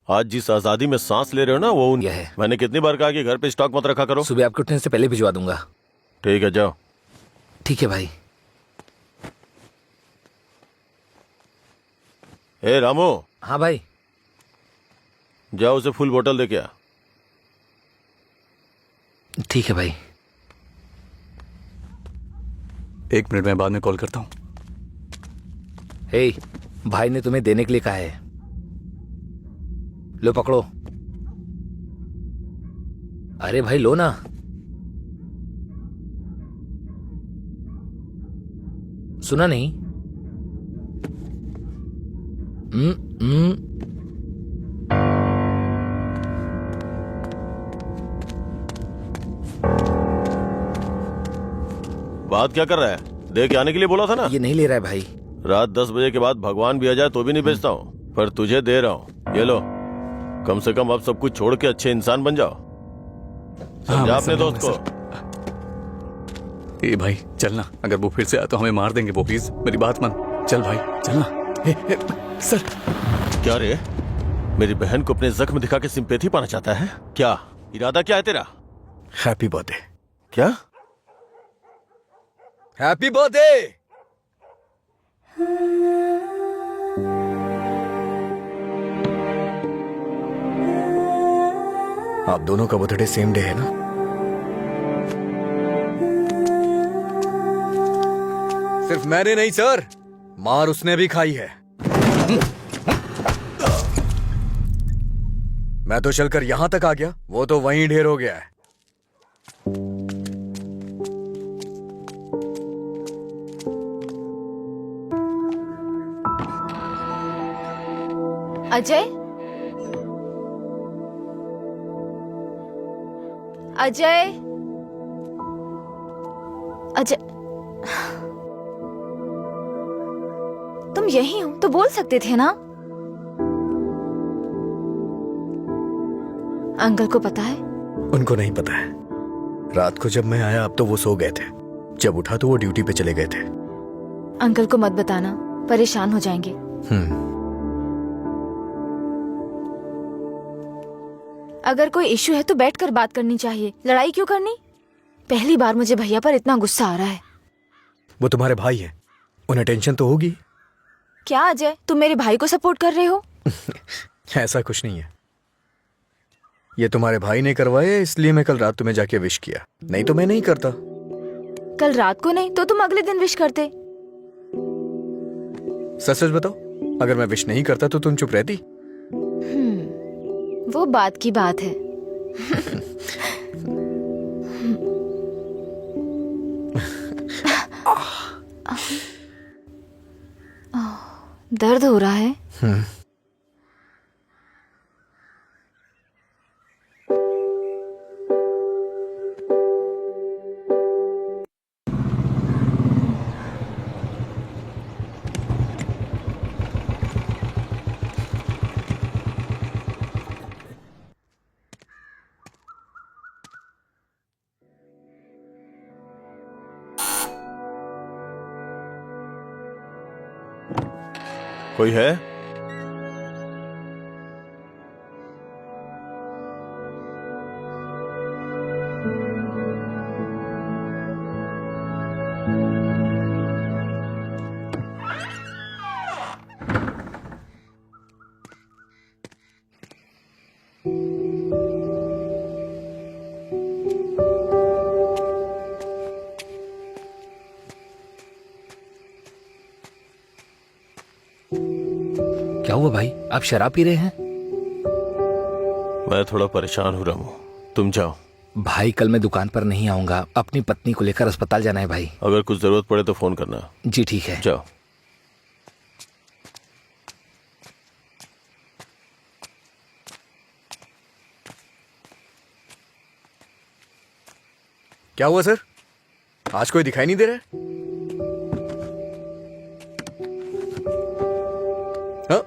आज जिस आजादी में सांस ले रहे हो ना, वो यह है। मैंने कितनी बार कहा कि घर पे स्टॉक मत रखा करो। सुबह आपके उठने से पहले भिजवा दूंगा। ठीक है, जाओ। ठीक है भाई। ए रामू, हाँ भाई। जाओ उसे फुल बोतल दे के आ। ठीक है भाई। 1 मिनट में बाद में कॉल करता हूँ। हे, भाई ने तुम्हें देने के लिए कहा है, लो पकड़ो। अरे भाई लो ना। सुना नहीं? बात क्या कर रहा है? दे के आने के लिए बोला था ना। ये नहीं ले रहा है भाई। रात 10 बजे के बाद भगवान भी आ जाए तो भी नहीं बेचता हूँ, पर तुझे दे रहा हूँ, ये लो। कम से कम अब सब कुछ छोड़ के अच्छे इंसान बन जाओ। समझा अपने दोस्त को। ए भाई चलना, अगर वो फिर से आया तो हमें मार देंगे वो, प्लीज मेरी बात मान। चल भाई चलना। सर। क्या रे, मेरी बहन को अपने जख्म दिखा के सिंपैथी पाना चाहता है क्या? इरादा क्या है तेरा? Happy birthday. क्या? Happy birthday. आप दोनों का बर्थडे सेम डे है ना? सिर्फ मैंने नहीं सर, मार उसने भी खाई है। मैं तो चलकर यहां तक आ गया, वो तो वहीं ढेर हो गया है। अजय, अजय, अजय, तुम यही हो तो बोल सकते थे ना? अंकल को पता है? उनको नहीं पता है। रात को जब मैं आया अब तो वो सो गए थे, जब उठा तो वो ड्यूटी पे चले गए थे। अंकल को मत बताना, परेशान हो जाएंगे। अगर कोई इश्यू है तो बैठकर बात करनी चाहिए, लड़ाई क्यों करनी? पहली बार मुझे भैया पर इतना गुस्सा आ रहा है। वो तुम्हारे भाई है, उन्हें टेंशन तो होगी। क्या अजय, तुम मेरे भाई को सपोर्ट कर रहे हो? ऐसा कुछ नहीं है, ये तुम्हारे भाई ने करवाया इसलिए मैं कल रात तुम्हें जाके विश किया, नहीं तो मैं नहीं करता। कल रात को नहीं तो तुम अगले दिन विश करते। सच सच बताओ, अगर मैं विश नहीं करता तो तुम चुप रहती? वो बात की बात है। दर्द हो रहा है? कोई है? क्या हुआ भाई, आप शराब पी रहे हैं? मैं थोड़ा परेशान हो रहा हूँ, तुम जाओ। भाई कल मैं दुकान पर नहीं आऊंगा, अपनी पत्नी को लेकर अस्पताल जाना है भाई। अगर कुछ जरूरत पड़े तो फोन करना। जी ठीक है। जाओ। क्या हुआ सर, आज कोई दिखाई नहीं दे रहा है? हाँ?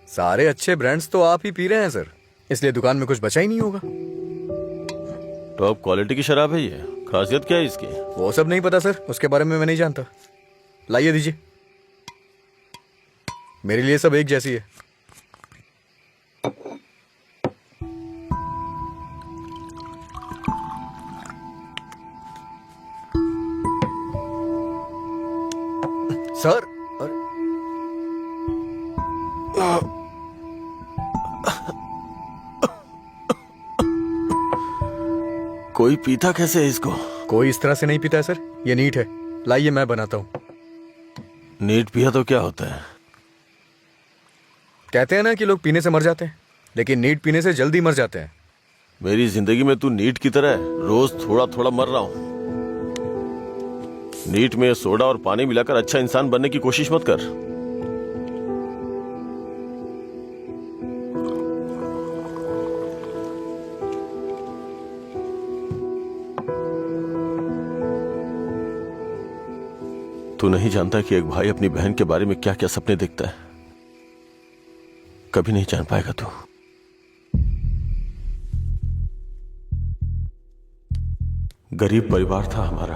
सारे अच्छे ब्रांड्स तो आप ही पी रहे हैं सर, इसलिए दुकान में कुछ बचा ही नहीं होगा। टॉप क्वालिटी की शराब है ये, खासियत क्या है इसकी? वो सब नहीं पता सर, उसके बारे में मैं नहीं जानता। लाइए दीजिए, मेरे लिए सब एक जैसी है। सर कोई पीता कैसे है इसको? कोई इस तरह से नहीं पीता है सर, ये नीट है। लाइए मैं बनाता हूं। नीट पिया तो क्या होता है? कहते हैं ना कि लोग पीने से मर जाते हैं, लेकिन नीट पीने से जल्दी मर जाते हैं। मेरी जिंदगी में तू नीट की तरह है, रोज थोड़ा थोड़ा मर रहा हूं। नीट में सोडा और पानी मिलाकर अच्छा इंसान बनने की कोशिश मत कर। तू नहीं जानता कि एक भाई अपनी बहन के बारे में क्या क्या सपने देखता है। कभी नहीं जान पाएगा तू। गरीब परिवार था हमारा,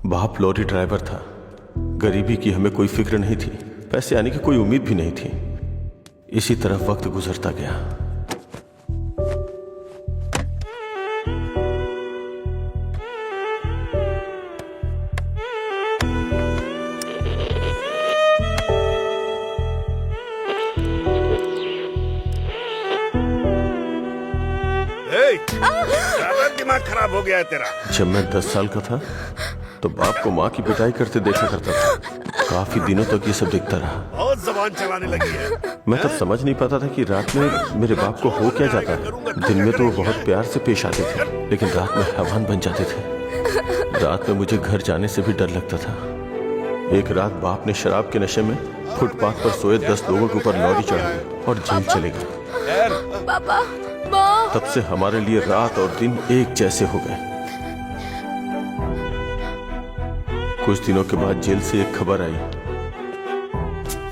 बाप लॉरी ड्राइवर था। गरीबी की हमें कोई फिक्र नहीं थी, पैसे आने की कोई उम्मीद भी नहीं थी। इसी तरह वक्त गुजरता गया। दिमाग खराब हो गया है तेरा। जब मैं 10 साल का था तो बाप को माँ की पिटाई करते देखा करता था। काफी दिनों तक ये सब देखता रहा। बहुत जबान चलाने लगी है। मैं तब समझ नहीं पाता था कि रात में मेरे बाप को हो क्या जाता है। दिन में तो वो बहुत प्यार से पेश आते थे, लेकिन रात में हैवान बन जाते थे। रात में मुझे घर जाने से भी डर लगता था। एक रात बाप ने शराब के नशे में फुटपाथ पर सोए 10 लोगों के ऊपर लॉरी चढ़ा दी और जेल चले गए। पापा, माँ। तब से हमारे लिए रात और दिन एक जैसे हो गए। कुछ दिनों के बाद जेल से एक खबर आई,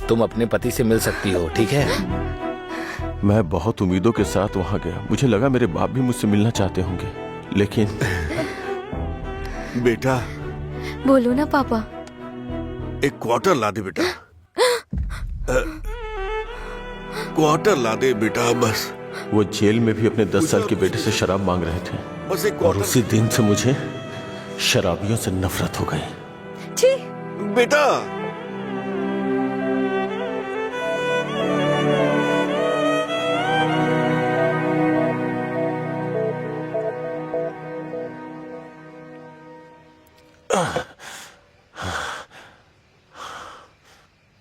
तुम अपने पति से मिल सकती हो, ठीक है? मैं बहुत उम्मीदों के साथ वहां गया। मुझे लगा मेरे बाप भी मुझसे मिलना चाहते होंगे, लेकिन बेटा, बोलो ना पापा। एक क्वार्टर ला दे बेटा। क्वार्टर ला दे बेटा, बस। वो जेल में भी अपने 10 साल के बेटे से शराब मांग रहे थे बस एक और उसी दिन से मुझे शराबियों से नफरत हो गई। छी, बेटा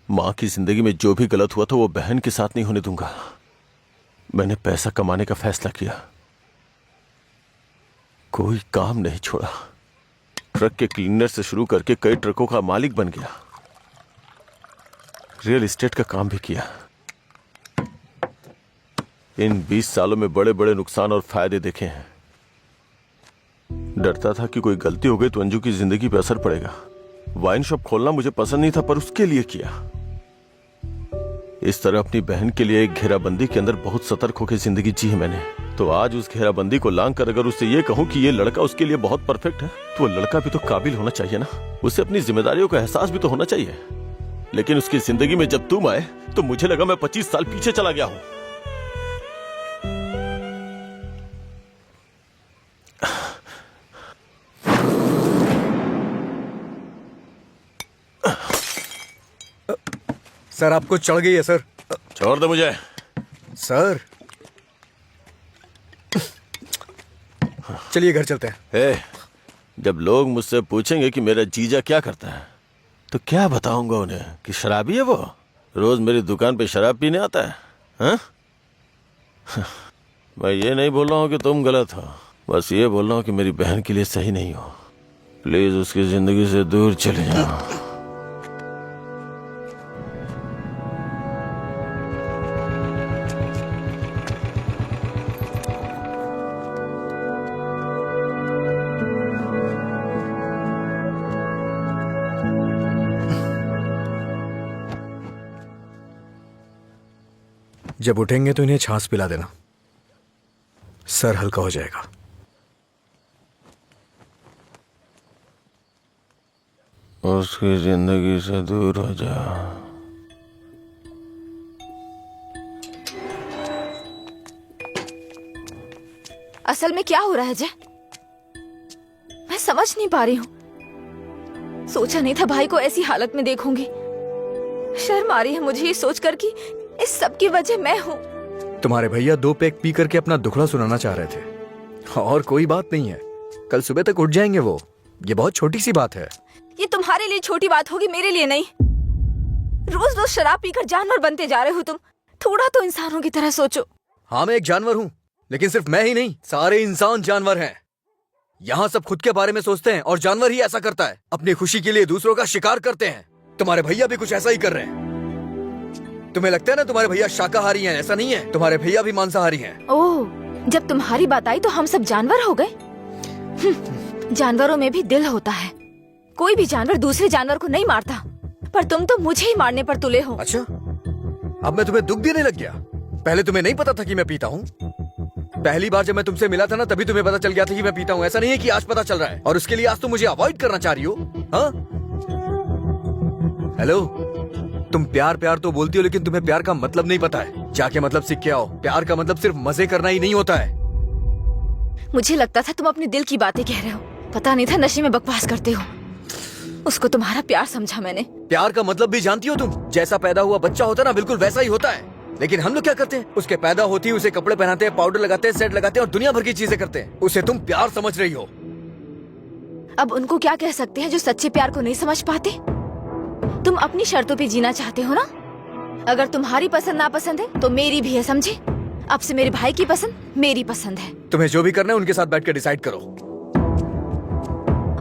माँ की जिंदगी में जो भी गलत हुआ था वो बहन के साथ नहीं होने दूंगा। मैंने पैसा कमाने का फैसला किया, कोई काम नहीं छोड़ा। ट्रक के क्लीनर से शुरू करके कई ट्रकों का मालिक बन गया। रियल एस्टेट का काम भी किया। इन 20 सालों में बड़े बड़े नुकसान और फायदे देखे हैं। डरता था कि कोई गलती हो गई तो अंजू की जिंदगी पे असर पड़ेगा। वाइन शॉप खोलना मुझे पसंद नहीं था, पर उसके लिए किया। इस तरह अपनी बहन के लिए एक घेराबंदी के अंदर बहुत सतर्क होकर जिंदगी जी है मैंने। तो आज उस घेराबंदी को लांग कर अगर उससे ये कहूं कि ये लड़का उसके लिए बहुत परफेक्ट है, तो वो लड़का भी तो काबिल होना चाहिए ना। उसे अपनी जिम्मेदारियों का एहसास भी तो होना चाहिए। लेकिन उसकी जिंदगी में जब तुम आए तो मुझे लगा मैं 25 साल पीछे चला गया हूं। सर आपको चढ़ गई है सर। छोड़ दो मुझे। सर चलिए घर चलते हैं। जब लोग मुझसे पूछेंगे कि मेरा जीजा क्या करता है तो क्या बताऊंगा उन्हें कि शराबी है वो, रोज मेरी दुकान पे शराब पीने आता है। हाँ? मैं ये नहीं बोल रहा हूँ कि तुम गलत हो, बस ये बोल रहा हूँ कि मेरी बहन के लिए सही नहीं हो। प्लीज उसकी जिंदगी से दूर चले जाओ। जब उठेंगे तो इन्हें छाछ पिला देना, सर हल्का हो जाएगा। उसकी जिंदगी से दूर हो जा। असल में क्या हो रहा है जय? मैं समझ नहीं पा रही हूँ। सोचा नहीं था भाई को ऐसी हालत में देखूंगी। शर्म आ रही है मुझे ये सोचकर कि इस सब की वजह मैं हूँ। तुम्हारे भैया 2 पैक पी करके अपना दुखड़ा सुनाना चाह रहे थे और कोई बात नहीं है, कल सुबह तक उठ जाएंगे वो। ये बहुत छोटी सी बात है। ये तुम्हारे लिए छोटी बात होगी, मेरे लिए नहीं। रोज रोज शराब पीकर जानवर बनते जा रहे हो तुम। थोड़ा तो इंसानों की तरह सोचो। हाँ मैं एक जानवर हूँ, लेकिन सिर्फ मैं ही नहीं, सारे इंसान जानवर हैं। यहाँ सब खुद के बारे में सोचते हैं और जानवर ही ऐसा करता है, अपनी खुशी के लिए दूसरों का शिकार करते हैं। तुम्हारे भैया भी कुछ ऐसा ही कर रहे हैं। तुम्हें लगता है ना तुम्हारे भैया शाकाहारी हैं, ऐसा नहीं है, तुम्हारे भैया भी मांसाहारी हैं। ओह, जब तुम्हारी बात आई तो हम सब जानवर हो गए। जानवरों में भी दिल होता है। कोई भी जानवर दूसरे जानवर को नहीं मारता, पर तुम तो मुझे ही मारने पर तुले हो। अच्छा, अब मैं तुम्हें दुख देने लग गया? पहले तुम्हें नहीं पता था कि मैं पीता हूँ? पहली बार जब मैं तुमसे मिला था ना, तभी तुम्हें पता चल गया था कि मैं पीता हूँ। ऐसा नहीं है कि आज पता चल रहा है और उसके लिए आज तुम मुझे अवॉइड करना चाह रही हो। हाँ? हेलो, तुम प्यार प्यार तो बोलती हो, लेकिन तुम्हें प्यार का मतलब नहीं पता है। जाके मतलब सीख के आओ। प्यार का मतलब सिर्फ मजे करना ही नहीं होता है। मुझे लगता था तुम अपने दिल की बातें कह रहे हो, पता नहीं था नशे में बकवास करते हो। उसको तुम्हारा प्यार समझा मैंने। प्यार का मतलब भी जानती हो तुम? जैसा पैदा हुआ बच्चा होता है ना, बिल्कुल वैसा ही होता है। लेकिन हम लोग क्या करते हैं? उसके पैदा होती है उसे कपड़े पहनाते हैं, पाउडर लगाते हैं, सेट लगाते हैं और दुनिया भर की चीजें करते हैं। उसे तुम प्यार समझ रही हो। अब उनको क्या कह सकते हैं जो सच्चे प्यार को नहीं समझ पाते? तुम अपनी शर्तों पे जीना चाहते हो ना? अगर तुम्हारी पसंद नापसंद है तो मेरी भी है, समझे? अब से मेरे भाई की पसंद मेरी पसंद है। तुम्हें जो भी करना है उनके साथ बैठ कर डिसाइड करो।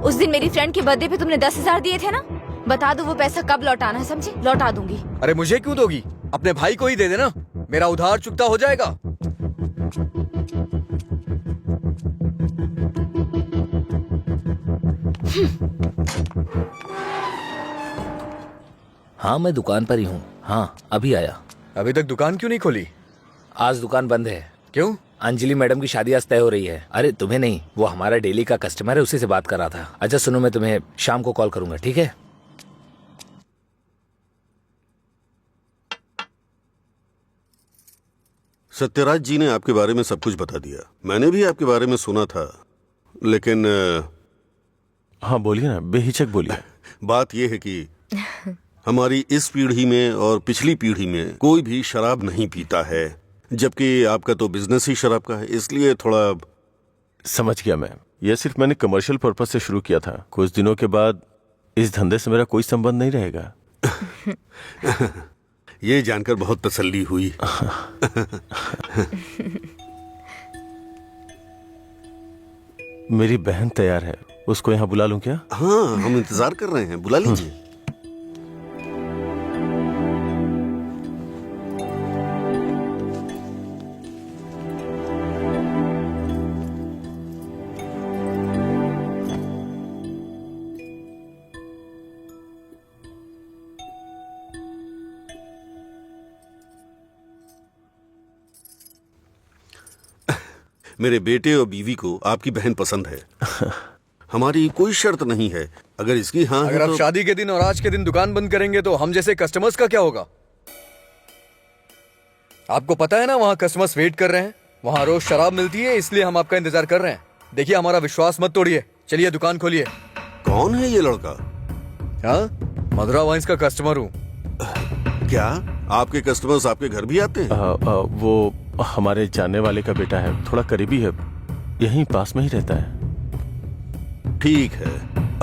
उस दिन मेरी फ्रेंड के बर्थडे पे तुमने 10,000 दिए थे ना, बता दो वो पैसा कब लौटाना है, समझे? लौटा दूंगी। अरे मुझे क्यों दोगी? अपने भाई को ही दे देना, मेरा उधार चुकता हो जाएगा। हाँ मैं दुकान पर ही हूँ। हाँ अभी आया। अभी तक दुकान क्यों नहीं खोली? आज दुकान बंद है। क्यों? अंजलि मैडम की शादी आज तय हो रही है। अरे तुम्हें नहीं, वो हमारा डेली का कस्टमर है, उसी से बात कर रहा था। अच्छा सुनो, मैं तुम्हें शाम को कॉल करूंगा, ठीक है? सत्यराज जी ने आपके बारे में सब कुछ बता दिया। मैंने भी आपके बारे में सुना था, लेकिन हाँ बोलिए ना, बेहिचक बोलिए। बात यह है कि हमारी इस पीढ़ी में और पिछली पीढ़ी में कोई भी शराब नहीं पीता है, जबकि आपका तो बिजनेस ही शराब का है, इसलिए थोड़ा। समझ गया मैं। यह सिर्फ मैंने कमर्शियल पर्पस से शुरू किया था। कुछ दिनों के बाद इस धंधे से मेरा कोई संबंध नहीं रहेगा। ये जानकर बहुत तसल्ली हुई। मेरी बहन तैयार है, उसको यहाँ बुला लूं क्या? हाँ, हम इंतजार कर रहे हैं, बुला लीजिए। मेरे बेटे और बीवी को आपकी बहन पसंद है। हमारी कोई शर्त नहीं है। अगर इसकी हाँ है अगर आप तो... शादी के दिन और आज के दिन दुकान बंद करेंगे तो हम जैसे कस्टमर्स का क्या होगा? आपको पता है ना, वहाँ कस्टमर्स वेट कर रहे हैं। वहाँ रोज शराब मिलती है, इसलिए हम आपका इंतजार कर रहे हैं। देखिए, हमारा विश्वास मत तोड़िए। चलिए दुकान खोलिए। कौन है ये लड़का? हाँ, मधुरा वाइन्स का कस्टमर हूँ। क्या आपके कस्टमर्स आपके घर भी आते हैं? वो हमारे जानने वाले का बेटा है, थोड़ा करीबी है, यहीं पास में ही रहता है। ठीक है,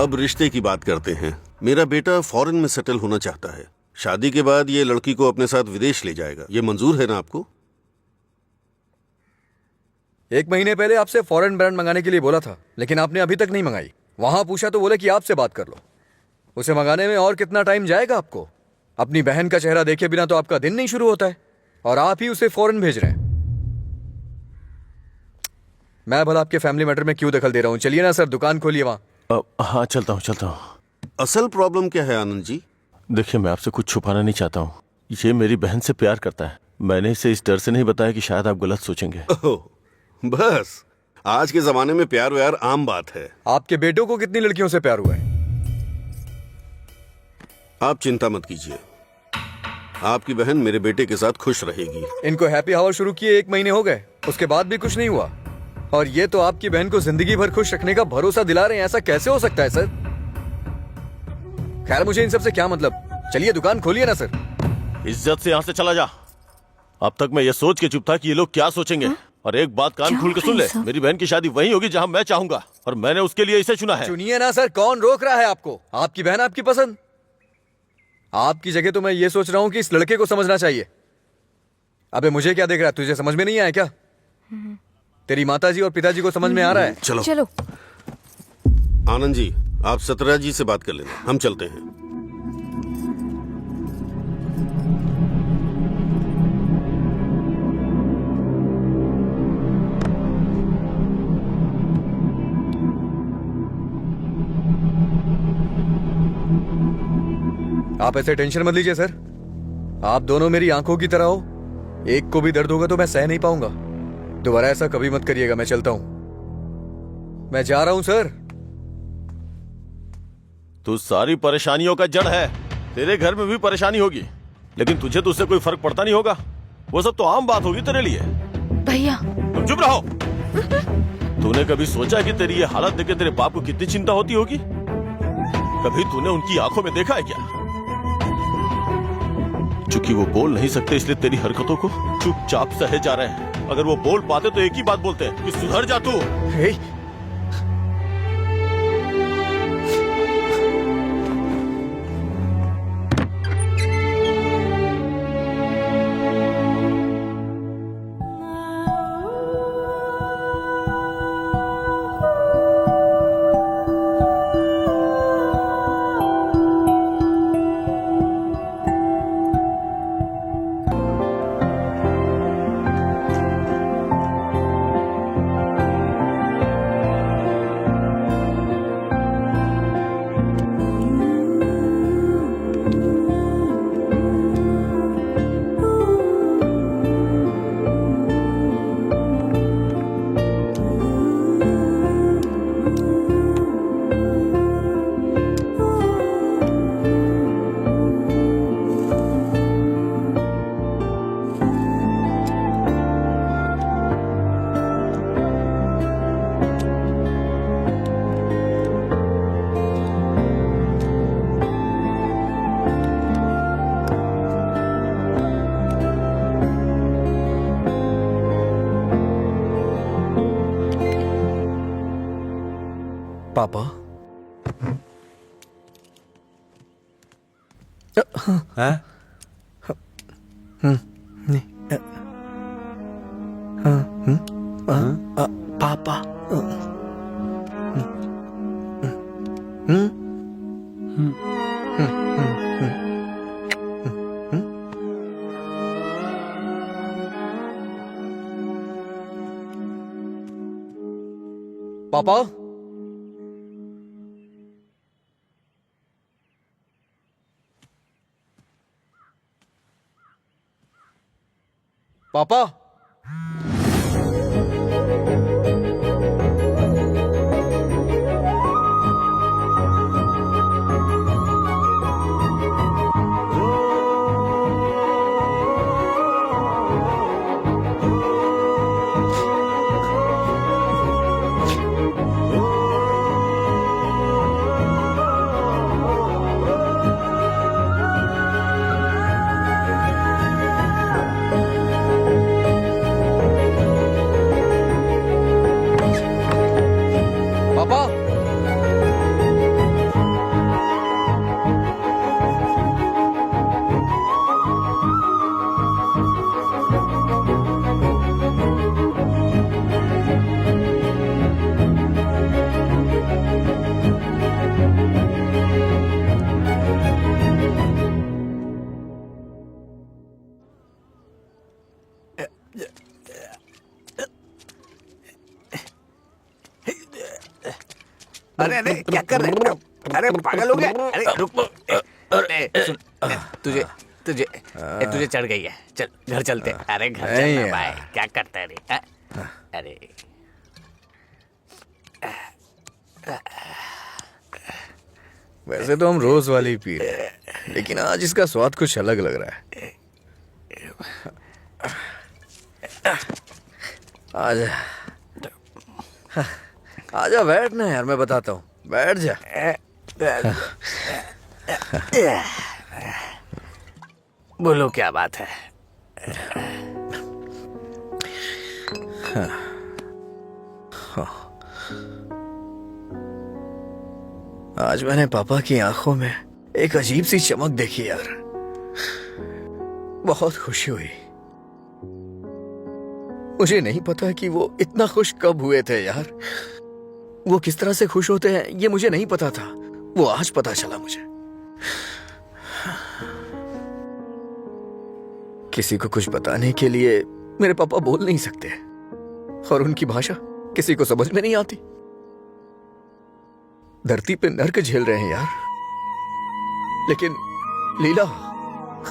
अब रिश्ते की बात करते हैं। मेरा बेटा फॉरेन में सेटल होना चाहता है। शादी के बाद ये लड़की को अपने साथ विदेश ले जाएगा। ये मंजूर है ना आपको? 1 महीने पहले आपसे फॉरेन ब्रांड मंगाने के लिए बोला था, लेकिन आपने अभी तक नहीं मंगाई। वहां पूछा तो बोले कि आपसे बात कर लो। उसे मंगाने में और कितना टाइम जाएगा आपको? अपनी बहन का चेहरा देखे बिना तो आपका दिन नहीं शुरू होता है, और आप ही उसे फॉरेन भेज रहे हैं। मैं भला आपके फैमिली मैटर में क्यों दखल दे रहा हूँ? चलिए ना सर, दुकान खोलिए वहां। हाँ चलता हूँ। असल प्रॉब्लम क्या है आनंद जी? देखिए, मैं आपसे कुछ छुपाना नहीं चाहता हूँ। ये मेरी बहन से प्यार करता है। मैंने इसे इस डर से नहीं बताया कि शायद आप गलत सोचेंगे। ओह, बस आज के जमाने में प्यार व्यार आम बात है। आपके बेटों को कितनी लड़कियों से प्यार हुआ है? आप चिंता मत कीजिए, आपकी बहन मेरे बेटे के साथ खुश रहेगी। इनको हैप्पी आवर शुरू किए 1 महीने हो गए, उसके बाद भी कुछ नहीं हुआ, और ये तो आपकी बहन को जिंदगी भर खुश रखने का भरोसा दिला रहे हैं। ऐसा कैसे हो सकता है सर? खैर, मुझे इन सब से क्या मतलब। चलिए दुकान खोलिए ना सर। इज्जत से यहाँ से चला जा। अब तक मैं ये सोच के चुप था कि ये लोग क्या सोचेंगे। और एक बात कान खोल के सुन ले, मेरी बहन की शादी वहीं होगी जहाँ मैं चाहूंगा, और मैंने उसके लिए इसे चुना है। चुनिए ना सर, कौन रोक रहा है आपको? आपकी बहन, आपकी पसंद। आपकी जगह तो मैं ये सोच रहा हूँ कि इस लड़के को समझना चाहिए। अबे मुझे क्या देख रहा है? तुझे समझ में नहीं आया क्या? तेरी माताजी और पिताजी को समझ में आ रहा है? चलो। आनंद जी, आप सत्यराज जी से बात कर लेना, हम चलते हैं। आप ऐसे टेंशन मत लीजिए सर। आप दोनों मेरी आंखों की तरह हो। एक को भी दर्द होगा तो मैं सह नहीं पाऊंगा। दोबारा ऐसा कभी मत करिएगा। मैं चलता हूं, मैं जा रहा हूं सर। तू सारी परेशानियों का जड़ है। तेरे घर में भी परेशानी होगी, लेकिन तुझे तो उससे कोई फर्क पड़ता नहीं होगा। वो सब तो आम बात होगी तेरे लिए। भैया, तुम चुप रहो। तूने कभी सोचा कि तेरी ये हालत देख के तेरे बाप को कितनी चिंता होती होगी? कभी तूने उनकी आंखों में देखा है क्या? चूंकि वो बोल नहीं सकते, इसलिए तेरी हरकतों को चुपचाप सहे जा रहे हैं। अगर वो बोल पाते तो एक ही बात बोलते कि सुधर जा तू। पापा। हाँ? पापा। पापा। पापा। पापा। अरे अरे क्या कर रहे हो? अरे पागल हो गया? अरे रुक। सुन, तुझे तुझे तुझे चढ़ गई है। चल घर चलते। अरे घर चलना भाई, क्या करता है रे? अरे वैसे तो हम रोज वाली पी रहे हैं, लेकिन आज इसका स्वाद कुछ अलग लग रहा है। आजा आजा, बैठ ना यार, मैं बताता हूँ। बैठ जा। बोलो क्या बात है? आज मैंने पापा की आंखों में एक अजीब सी चमक देखी यार। बहुत खुशी हुई। मुझे नहीं पता कि वो इतना खुश कब हुए थे यार। वो किस तरह से खुश होते हैं ये मुझे नहीं पता था, वो आज पता चला मुझे। किसी को कुछ बताने के लिए मेरे पापा बोल नहीं सकते, और उनकी भाषा किसी को समझ में नहीं आती। धरती पे नर्क झेल रहे हैं यार, लेकिन लीला,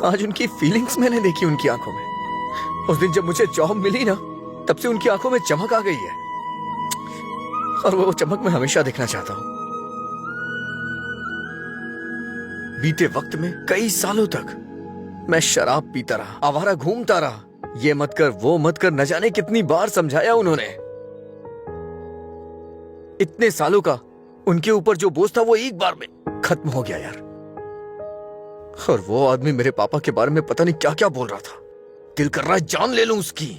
आज उनकी फीलिंग्स मैंने देखी उनकी आंखों में। उस दिन जब मुझे जॉब मिली ना, तब से उनकी आंखों में चमक आ गई है, और वो चमक मैं हमेशा देखना चाहता हूं। बीते वक्त में कई सालों तक मैं शराब पीता रहा, आवारा घूमता रहा। ये मत कर, वो मत कर, न जाने कितनी बार समझाया उन्होंने। इतने सालों का उनके ऊपर जो बोझ था वो एक बार में खत्म हो गया यार। और वो आदमी मेरे पापा के बारे में पता नहीं क्या क्या बोल रहा था। दिल कर रहा है जान ले लूं उसकी।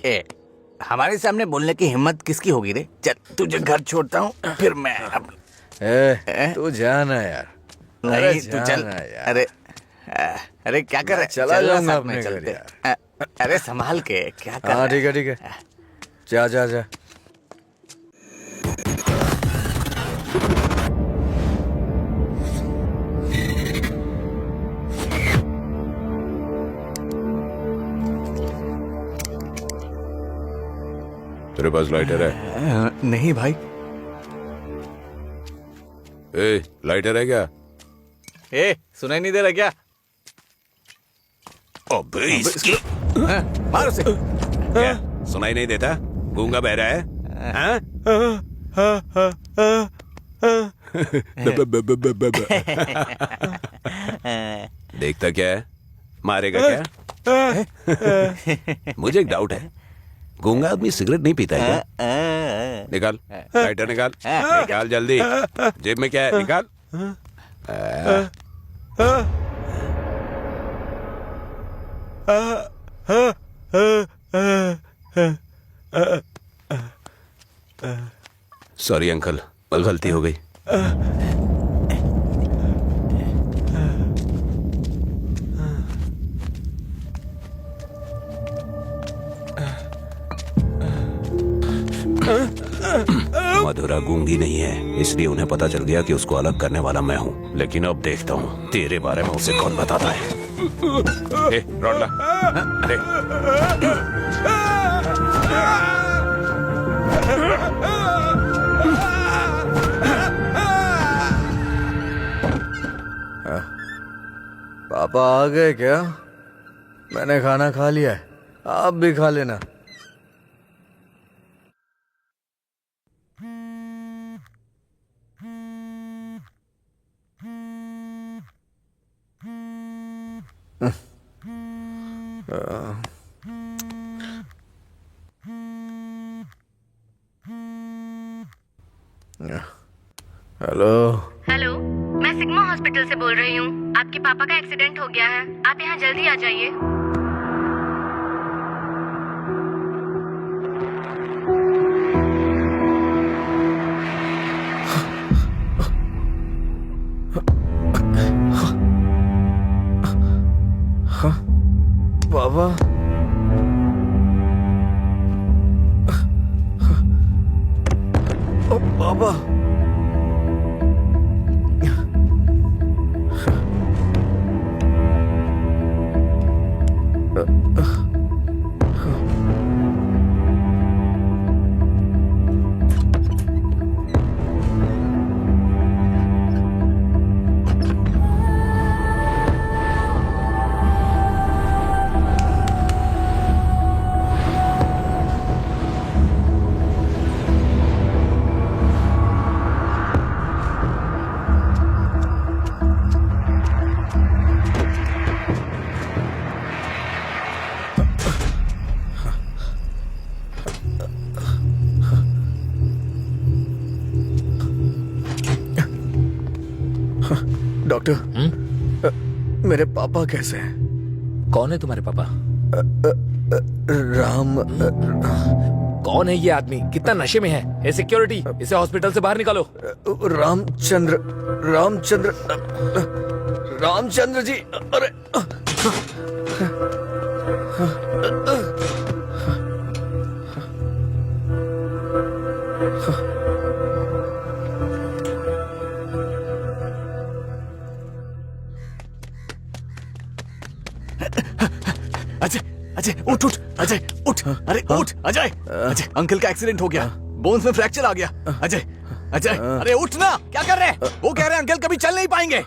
हमारे सामने बोलने की हिम्मत किसकी होगी रे? चल तुझे घर छोड़ता हूँ, फिर मैं तू जाना यार। नहीं तू चल यार। अरे अरे क्या कर रहा है? चला चल ना, जाऊंगा साथ में अपने घर चलते। यार। अरे संभाल के, क्या कर रहा हाँ है? ठीक है ठीक है, जा जा जा। तेरे पास लाइटर है? नहीं भाई। लाइटर है क्या? सुनाई नहीं दे रहा क्या? अबे इसकी मार उसे। क्या सुनाई नहीं देता? गूंगा बहरा है? हाँ? देखता क्या है? मारेगा क्या? मुझे एक डाउट है, गूंगा आदमी सिगरेट नहीं पीता है क्या? निकाल लाइटर, निकाल निकाल जल्दी। जेब में क्या है? निकाल। सॉरी अंकल, गलती हो गई। मधुरा गूंगी नहीं है, इसलिए उन्हें पता चल गया कि उसको अलग करने वाला मैं हूँ। लेकिन अब देखता हूँ तेरे बारे में उसे कौन बताता है। ए, रॉडला, दे। पापा आ गए क्या? मैंने खाना खा लिया है, आप भी खा लेना। हेलो। हेलो, मैं सिग्मा हॉस्पिटल से बोल रही हूँ। आपके पापा का एक्सीडेंट हो गया है, आप यहाँ जल्दी आ जाइए। पापा, ओ पापा, डॉक्टर, मेरे पापा कैसे हैं? कौन है तुम्हारे पापा? राम। कौन है ये आदमी? कितना नशे में है? ए सिक्योरिटी, इसे हॉस्पिटल से बाहर निकालो। रामचंद्र, रामचंद्र, रामचंद्र जी। अरे अजय, अजय उठ उठ, अजय उठ, अरे उठ अजय। अजय, अंकल का एक्सीडेंट हो गया, बोन्स में फ्रैक्चर आ गया। अजय, अजय, अरे उठ ना, क्या कर रहे हैं? वो कह रहे हैं अंकल कभी चल नहीं पाएंगे।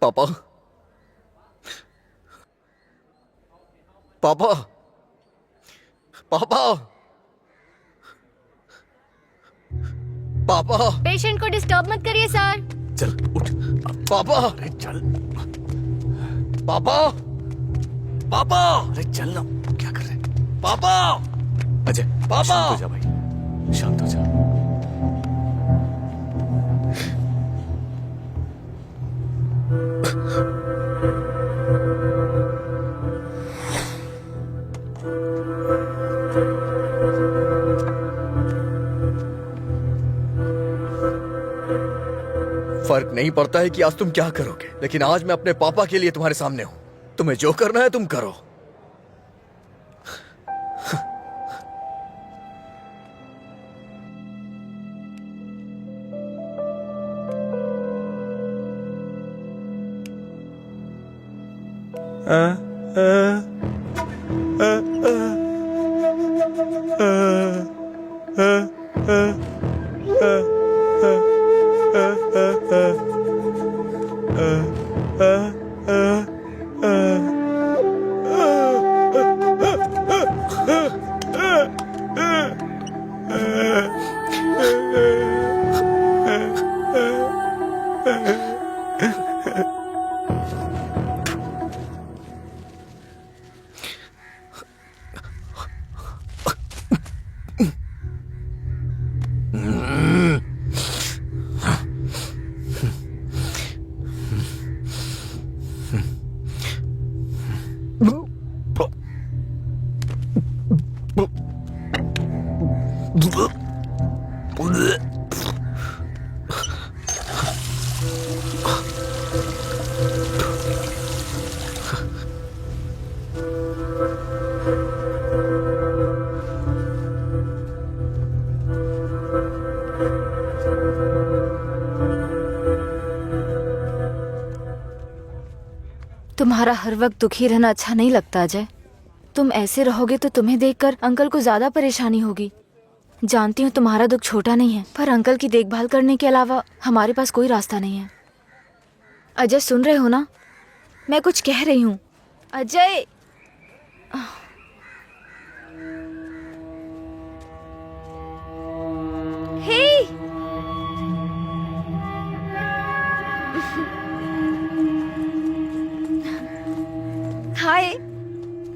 पापा, पापा, पापा, पापा। पेशेंट को डिस्टर्ब मत करिए सर। चल उठ पापा, अरे चल पापा, पापा, अरे चल ना, क्या कर रहे हैं? पापा। अजय पापा। शांत हो जा भाई, शांत हो जा। फर्क नहीं पड़ता है कि आज तुम क्या करोगे, लेकिन आज मैं अपने पापा के लिए तुम्हारे सामने हूं। तुम्हें जो करना है तुम करो। तुम्हारा हर वक्त दुखी रहना अच्छा नहीं लगता अजय। तुम ऐसे रहोगे तो तुम्हें देखकर अंकल को ज्यादा परेशानी होगी। जानती हूँ तुम्हारा दुख छोटा नहीं है, पर अंकल की देखभाल करने के अलावा हमारे पास कोई रास्ता नहीं है। अजय सुन रहे हो ना, मैं कुछ कह रही हूँ। अजय हे हाय,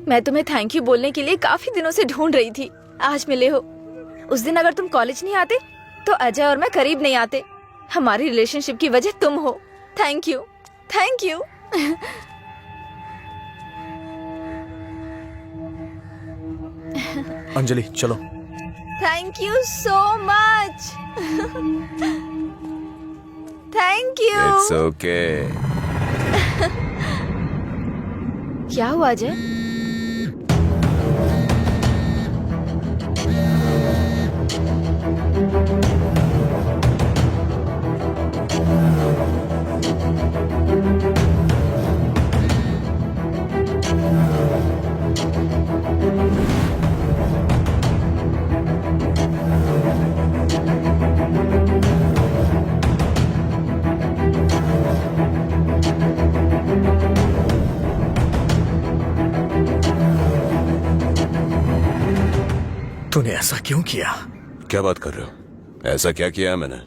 मैं तुम्हें थैंक यू बोलने के लिए काफी दिनों से ढूंढ रही थी। आज मिले हो। उस दिन अगर तुम कॉलेज नहीं आते तो अजय और मैं करीब नहीं आते। हमारी रिलेशनशिप की वजह तुम हो। Thank you, thank you. Anjali चलो। Thank you so much. Thank you. It's okay. क्या हुआ अजय? तूने ऐसा क्यों किया? क्या बात कर रहे हो? ऐसा क्या किया है मैंने?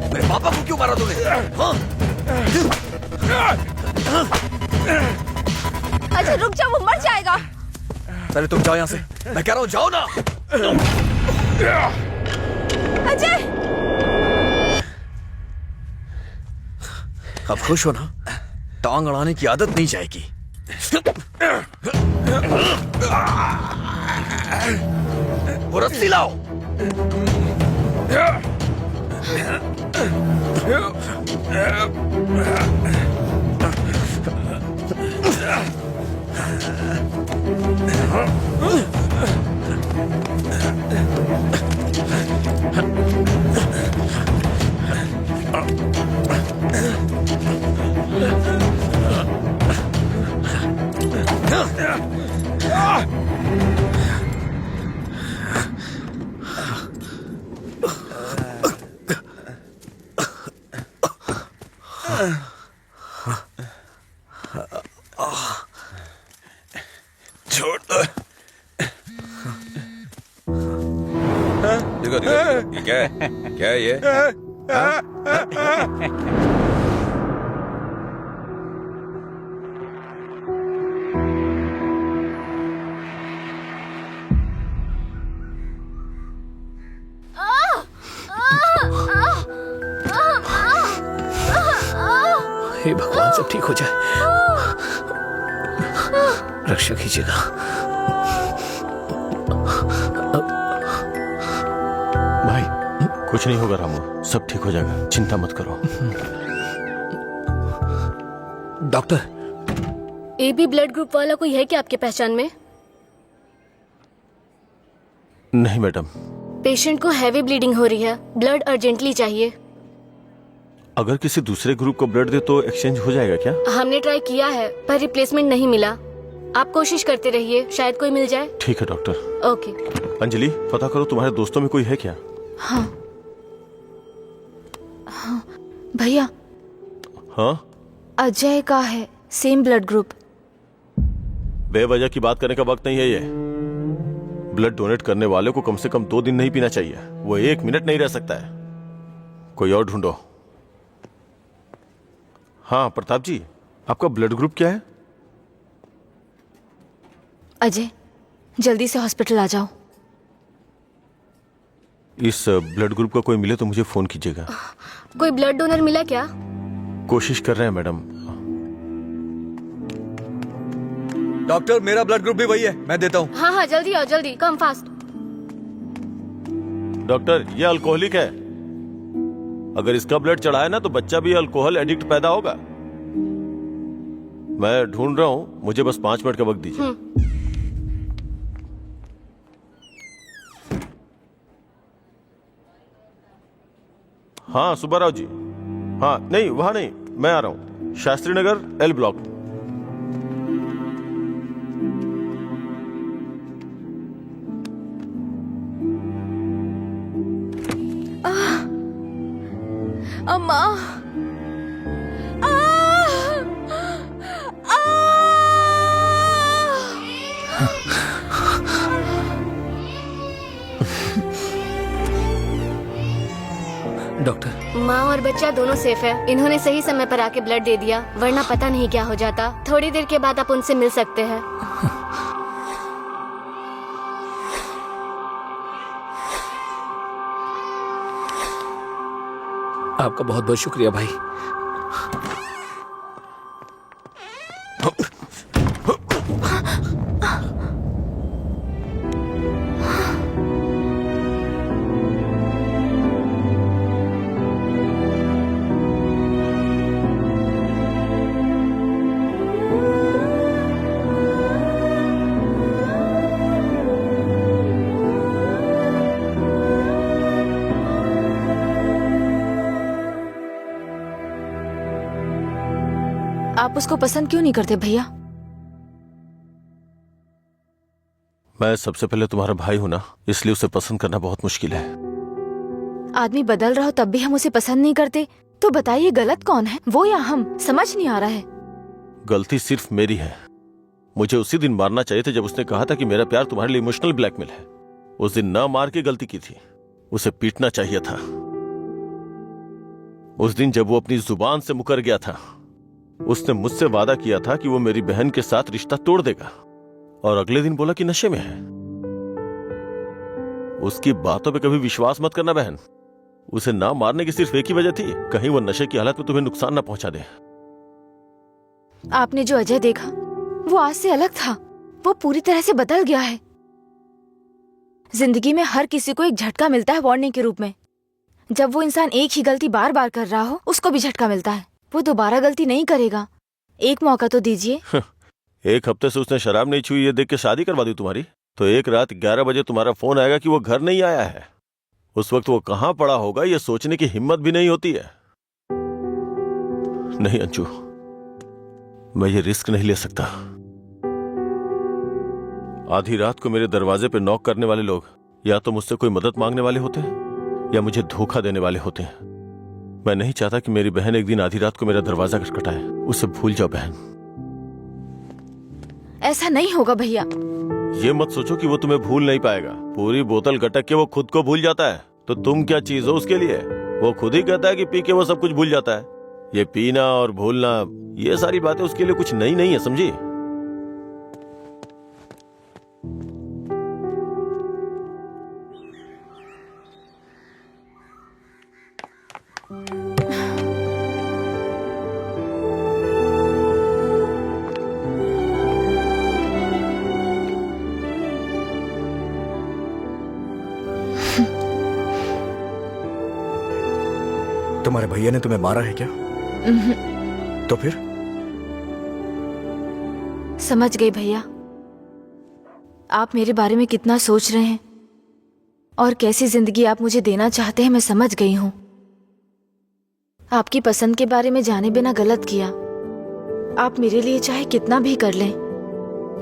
मेरे पापा को क्यों मारा तूने? हाँ? अच्छा रुक जा, वो मर जाएगा। पहले तुम जाओ यहाँ से, मैं कह रहा हूँ जाओ ना। अजय, अब खुश हो ना? टांग अड़ाने की आदत नहीं जाएगी। वो रस्सी लाओ। छोड़ दो। देखो देखो, ये क्या है? क्या है ये? हे भगवान, सब ठीक हो जाए। रक्षा कीजिएगा। भाई कुछ नहीं होगा रामू, सब ठीक हो जाएगा, चिंता मत करो। डॉक्टर, एबी ब्लड ग्रुप वाला कोई है क्या आपके पहचान में? नहीं मैडम। पेशेंट को हैवी ब्लीडिंग हो रही है, ब्लड अर्जेंटली चाहिए। अगर किसी दूसरे ग्रुप को ब्लड दे तो एक्सचेंज हो जाएगा क्या? हमने ट्राई किया है पर रिप्लेसमेंट नहीं मिला। आप कोशिश करते रहिए, शायद कोई मिल जाए। ठीक है डॉक्टर। ओके। अंजलि, पता करो तुम्हारे दोस्तों में कोई है क्या? हाँ हाँ भैया, हाँ अजय का है सेम ब्लड ग्रुप। बेवजह की बात करने का वक्त नहीं है ये। ब्लड डोनेट करने वाले को कम से कम 2 दिन नहीं पीना चाहिए, वो 1 मिनट नहीं रह सकता है। कोई और ढूंढो। हाँ प्रताप जी, आपका ब्लड ग्रुप क्या है? अजय, जल्दी से हॉस्पिटल आ जाओ। इस ब्लड ग्रुप का कोई मिले तो मुझे फोन कीजिएगा। कोई ब्लड डोनर मिला क्या? कोशिश कर रहे हैं मैडम। डॉक्टर, मेरा ब्लड ग्रुप भी वही है, मैं देता हूँ। हाँ हाँ, जल्दी आओ, जल्दी, कम फास्ट। डॉक्टर, ये अल्कोहलिक है। अगर इसका ब्लड चढ़ा है ना तो बच्चा भी अल्कोहल एडिक्ट पैदा होगा। मैं ढूंढ रहा हूँ, मुझे बस 5 मिनट का वक्त दीजिए। हाँ सुब्बाराव जी। हाँ नहीं, वहां नहीं, मैं आ रहा हूँ, शास्त्री नगर L ब्लॉक। अम्मा, डॉक्टर, माँ और बच्चा दोनों सेफ है। इन्होंने सही समय पर आके ब्लड दे दिया, वरना पता नहीं क्या हो जाता। थोड़ी देर के बाद आप उनसे मिल सकते हैं। आपका बहुत बहुत शुक्रिया भाई। आप उसको पसंद क्यों नहीं करते भैया? मैं सबसे पहले तुम्हारा भाई हूं ना, इसलिए उसे पसंद करना बहुत मुश्किल है। आदमी बदल रहा हो तब भी हम उसे पसंद नहीं करते, तो बताइए गलत कौन है, वो या हम? समझ नहीं आ रहा है। गलती सिर्फ मेरी है। मुझे उसी दिन मारना चाहिए था जब उसने कहा था कि मेरा प्यार तुम्हारे लिए इमोशनल ब्लैकमेल है। उस दिन ना मार के गलती की थी, उसे पीटना चाहिए था। उस दिन जब वो अपनी जुबान से मुकर गया था, उसने मुझसे वादा किया था कि वो मेरी बहन के साथ रिश्ता तोड़ देगा, और अगले दिन बोला कि नशे में है। उसकी बातों पे कभी विश्वास मत करना बहन। उसे ना मारने की सिर्फ एक ही वजह थी, कहीं वो नशे की हालत में तुम्हें नुकसान ना पहुंचा दे। आपने जो अजय देखा वो आज से अलग था, वो पूरी तरह से बदल गया है। जिंदगी में हर किसी को एक झटका मिलता है वार्निंग के रूप में। जब वो इंसान एक ही गलती बार बार कर रहा हो, उसको भी झटका मिलता है। वो दोबारा गलती नहीं करेगा, एक मौका तो दीजिए। एक हफ्ते से उसने शराब नहीं छुई ये देख के शादी करवा दी तुम्हारी, तो एक रात 11 बजे तुम्हारा फोन आएगा कि वो घर नहीं आया है। उस वक्त वो कहां पड़ा होगा ये सोचने की हिम्मत भी नहीं होती है। नहीं अंशु, मैं ये रिस्क नहीं ले सकता। आधी रात को मेरे दरवाजे पे नॉक करने वाले लोग या तो मुझसे कोई मदद मांगने वाले होते हैं या मुझे धोखा देने वाले होते हैं। मैं नहीं चाहता कि मेरी बहन एक दिन आधी रात को मेरा दरवाजा खटखटाए। उसे भूल जाओ बहन। ऐसा नहीं होगा भैया। ये मत सोचो कि वो तुम्हें भूल नहीं पाएगा। पूरी बोतल गटक के वो खुद को भूल जाता है, तो तुम क्या चीज हो उसके लिए? वो खुद ही कहता है कि पी के वो सब कुछ भूल जाता है। ये पीना और भूलना, ये सारी बातें उसके लिए कुछ नई नहीं है, समझी? तुम्हारे भैया ने तुम्हें मारा है क्या? तो फिर? समझ गई भैया, आप मेरे बारे में कितना सोच रहे हैं और कैसी जिंदगी आप मुझे देना चाहते हैं। मैं समझ गई हूं। आपकी पसंद के बारे में जाने बिना गलत किया। आप मेरे लिए चाहे कितना भी कर लें,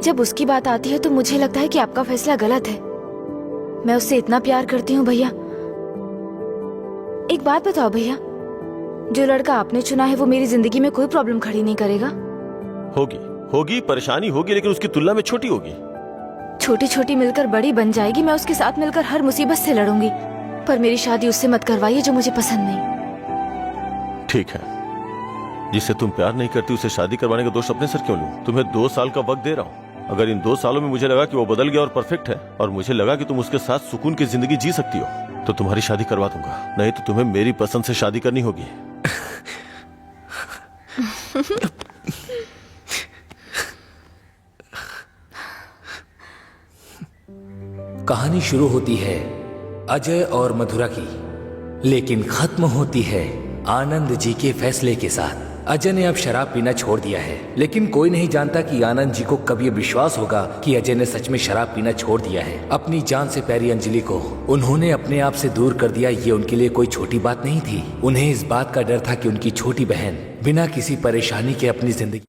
जब उसकी बात आती है तो मुझे लगता है कि आपका फैसला गलत है। मैं उससे इतना प्यार करती हूँ भैया। एक बात बताओ भैया, जो लड़का आपने चुना है वो मेरी जिंदगी में कोई प्रॉब्लम खड़ी नहीं करेगा? होगी परेशानी होगी, लेकिन उसकी तुलना में छोटी होगी। छोटी छोटी मिलकर बड़ी बन जाएगी। मैं उसके साथ मिलकर हर मुसीबत से लड़ूंगी, पर मेरी शादी उससे मत करवाइए जो मुझे पसंद नहीं। ठीक है, जिससे तुम प्यार नहीं करती उसे शादी करवाने का दोष अपने सर क्यों लूं? तुम्हें 2 साल का वक्त दे रहा हूँ। अगर इन 2 सालों में मुझे लगा कि वो बदल गया और परफेक्ट है, और मुझे लगा कि तुम उसके साथ सुकून की जिंदगी जी सकती हो, तो तुम्हारी शादी करवा दूंगा। नहीं तो तुम्हें मेरी पसंद से शादी करनी होगी। कहानी शुरू होती है अजय और मधुरा की, लेकिन खत्म होती है आनंद जी के फैसले के साथ। अजय ने अब शराब पीना छोड़ दिया है, लेकिन कोई नहीं जानता कि आनंद जी को कब ये विश्वास होगा कि अजय ने सच में शराब पीना छोड़ दिया है। अपनी जान से प्यारी अंजलि को उन्होंने अपने आप से दूर कर दिया। ये उनके लिए कोई छोटी बात नहीं थी। उन्हें इस बात का डर था कि उनकी छोटी बहन बिना किसी परेशानी के अपनी जिंदगी